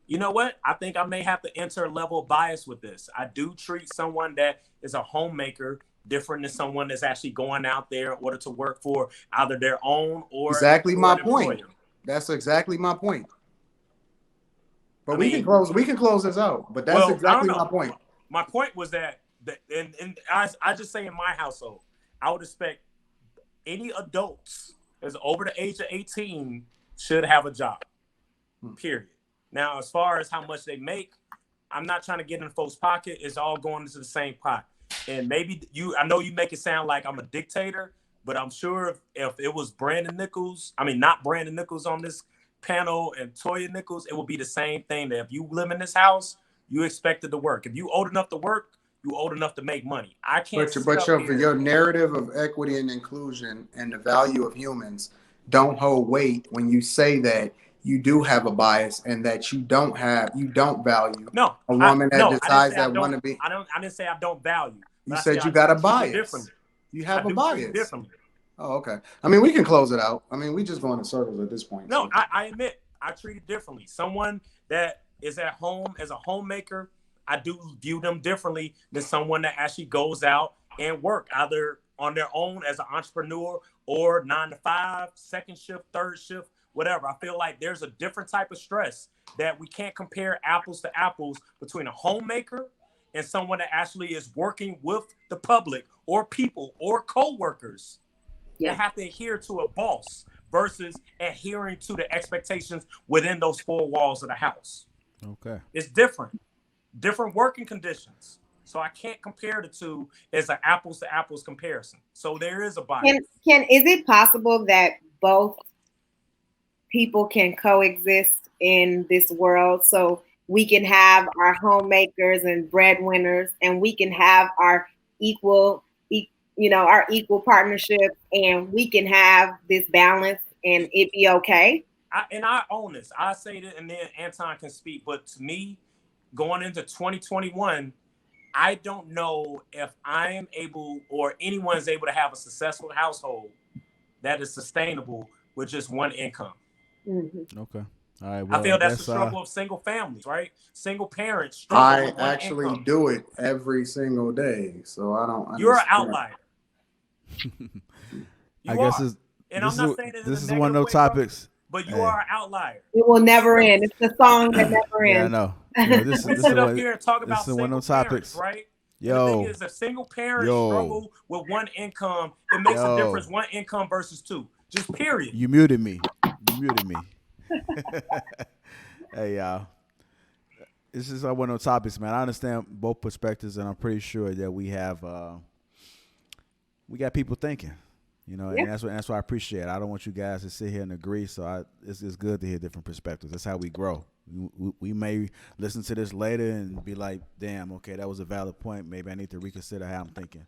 [SPEAKER 2] You know what? I think I may have to enter a level of bias with this. I do treat someone that is a homemaker different than someone that's actually going out there in order to work for either their own or
[SPEAKER 4] exactly my
[SPEAKER 2] an employer.
[SPEAKER 4] point. That's exactly my point. But we can close this out. But that's exactly my point.
[SPEAKER 2] My point was that and I just say in my household, I would expect any adults that's over the age of 18 should have a job. Period. Now, as far as how much they make, I'm not trying to get in folks' pocket. It's all going into the same pot. And maybe I know you make it sound like I'm a dictator, but I'm sure if it was not Brandon Nichols on this panel and Toya Nichols, it would be the same thing. That if you live in this house, you expected to work. If you old enough to work, you old enough to make money. I can't.
[SPEAKER 4] But your narrative of equity and inclusion and the value of humans don't hold weight when you say that you do have a bias and that you don't value a woman that decides that want to be.
[SPEAKER 2] I didn't say I don't value.
[SPEAKER 4] You said you got a bias. You have a bias.
[SPEAKER 2] Differently.
[SPEAKER 4] Oh, okay. I mean, we can close it out. I mean, we just going in circles at this point.
[SPEAKER 2] No, so. I admit I treat it differently. Someone that is at home as a homemaker, I do view them differently than someone that actually goes out and work either on their own as an entrepreneur or 9 to 5, second shift, third shift, whatever. I feel like there's a different type of stress that we can't compare apples to apples between a homemaker and someone that actually is working with the public or people or co-workers. You have to adhere to a boss versus adhering to the expectations within those four walls of the house.
[SPEAKER 5] Okay.
[SPEAKER 2] It's different working conditions. So I can't compare the two as an apples to apples comparison. So there is a bias.
[SPEAKER 3] Is it possible that both people can coexist in this world? So we can have our homemakers and breadwinners, and we can have our equal partnership, and we can have this balance and it be okay?
[SPEAKER 2] I own this. I say that, and then Anton can speak. But to me, going into 2021, I don't know if I am able or anyone's able to have a successful household that is sustainable with just one income.
[SPEAKER 3] Mm-hmm.
[SPEAKER 5] Okay. All right. Well,
[SPEAKER 2] I feel that's the struggle of single families, right? Single parents struggle.
[SPEAKER 4] I actually do it every single day, so I don't understand.
[SPEAKER 2] You're an outlier.
[SPEAKER 5] I guess this is one of those topics.
[SPEAKER 2] But you are an outlier.
[SPEAKER 3] It will never end. It's the song that never ends.
[SPEAKER 5] Yeah, I know. This
[SPEAKER 2] sit up here and talk about
[SPEAKER 5] this is one of those
[SPEAKER 2] topics,
[SPEAKER 5] topics,
[SPEAKER 2] right?
[SPEAKER 5] Yo,
[SPEAKER 2] the thing is, if single parents struggle with one income, it makes a difference. One income versus two, just period.
[SPEAKER 5] You muted me. Hey, y'all. This is one of those topics, man. I understand both perspectives, and I'm pretty sure that we got people thinking. And that's what I appreciate. I don't want you guys to sit here and agree. So it's good to hear different perspectives. That's how we grow. We may listen to this later and be like, damn, okay, that was a valid point. Maybe I need to reconsider how I'm thinking.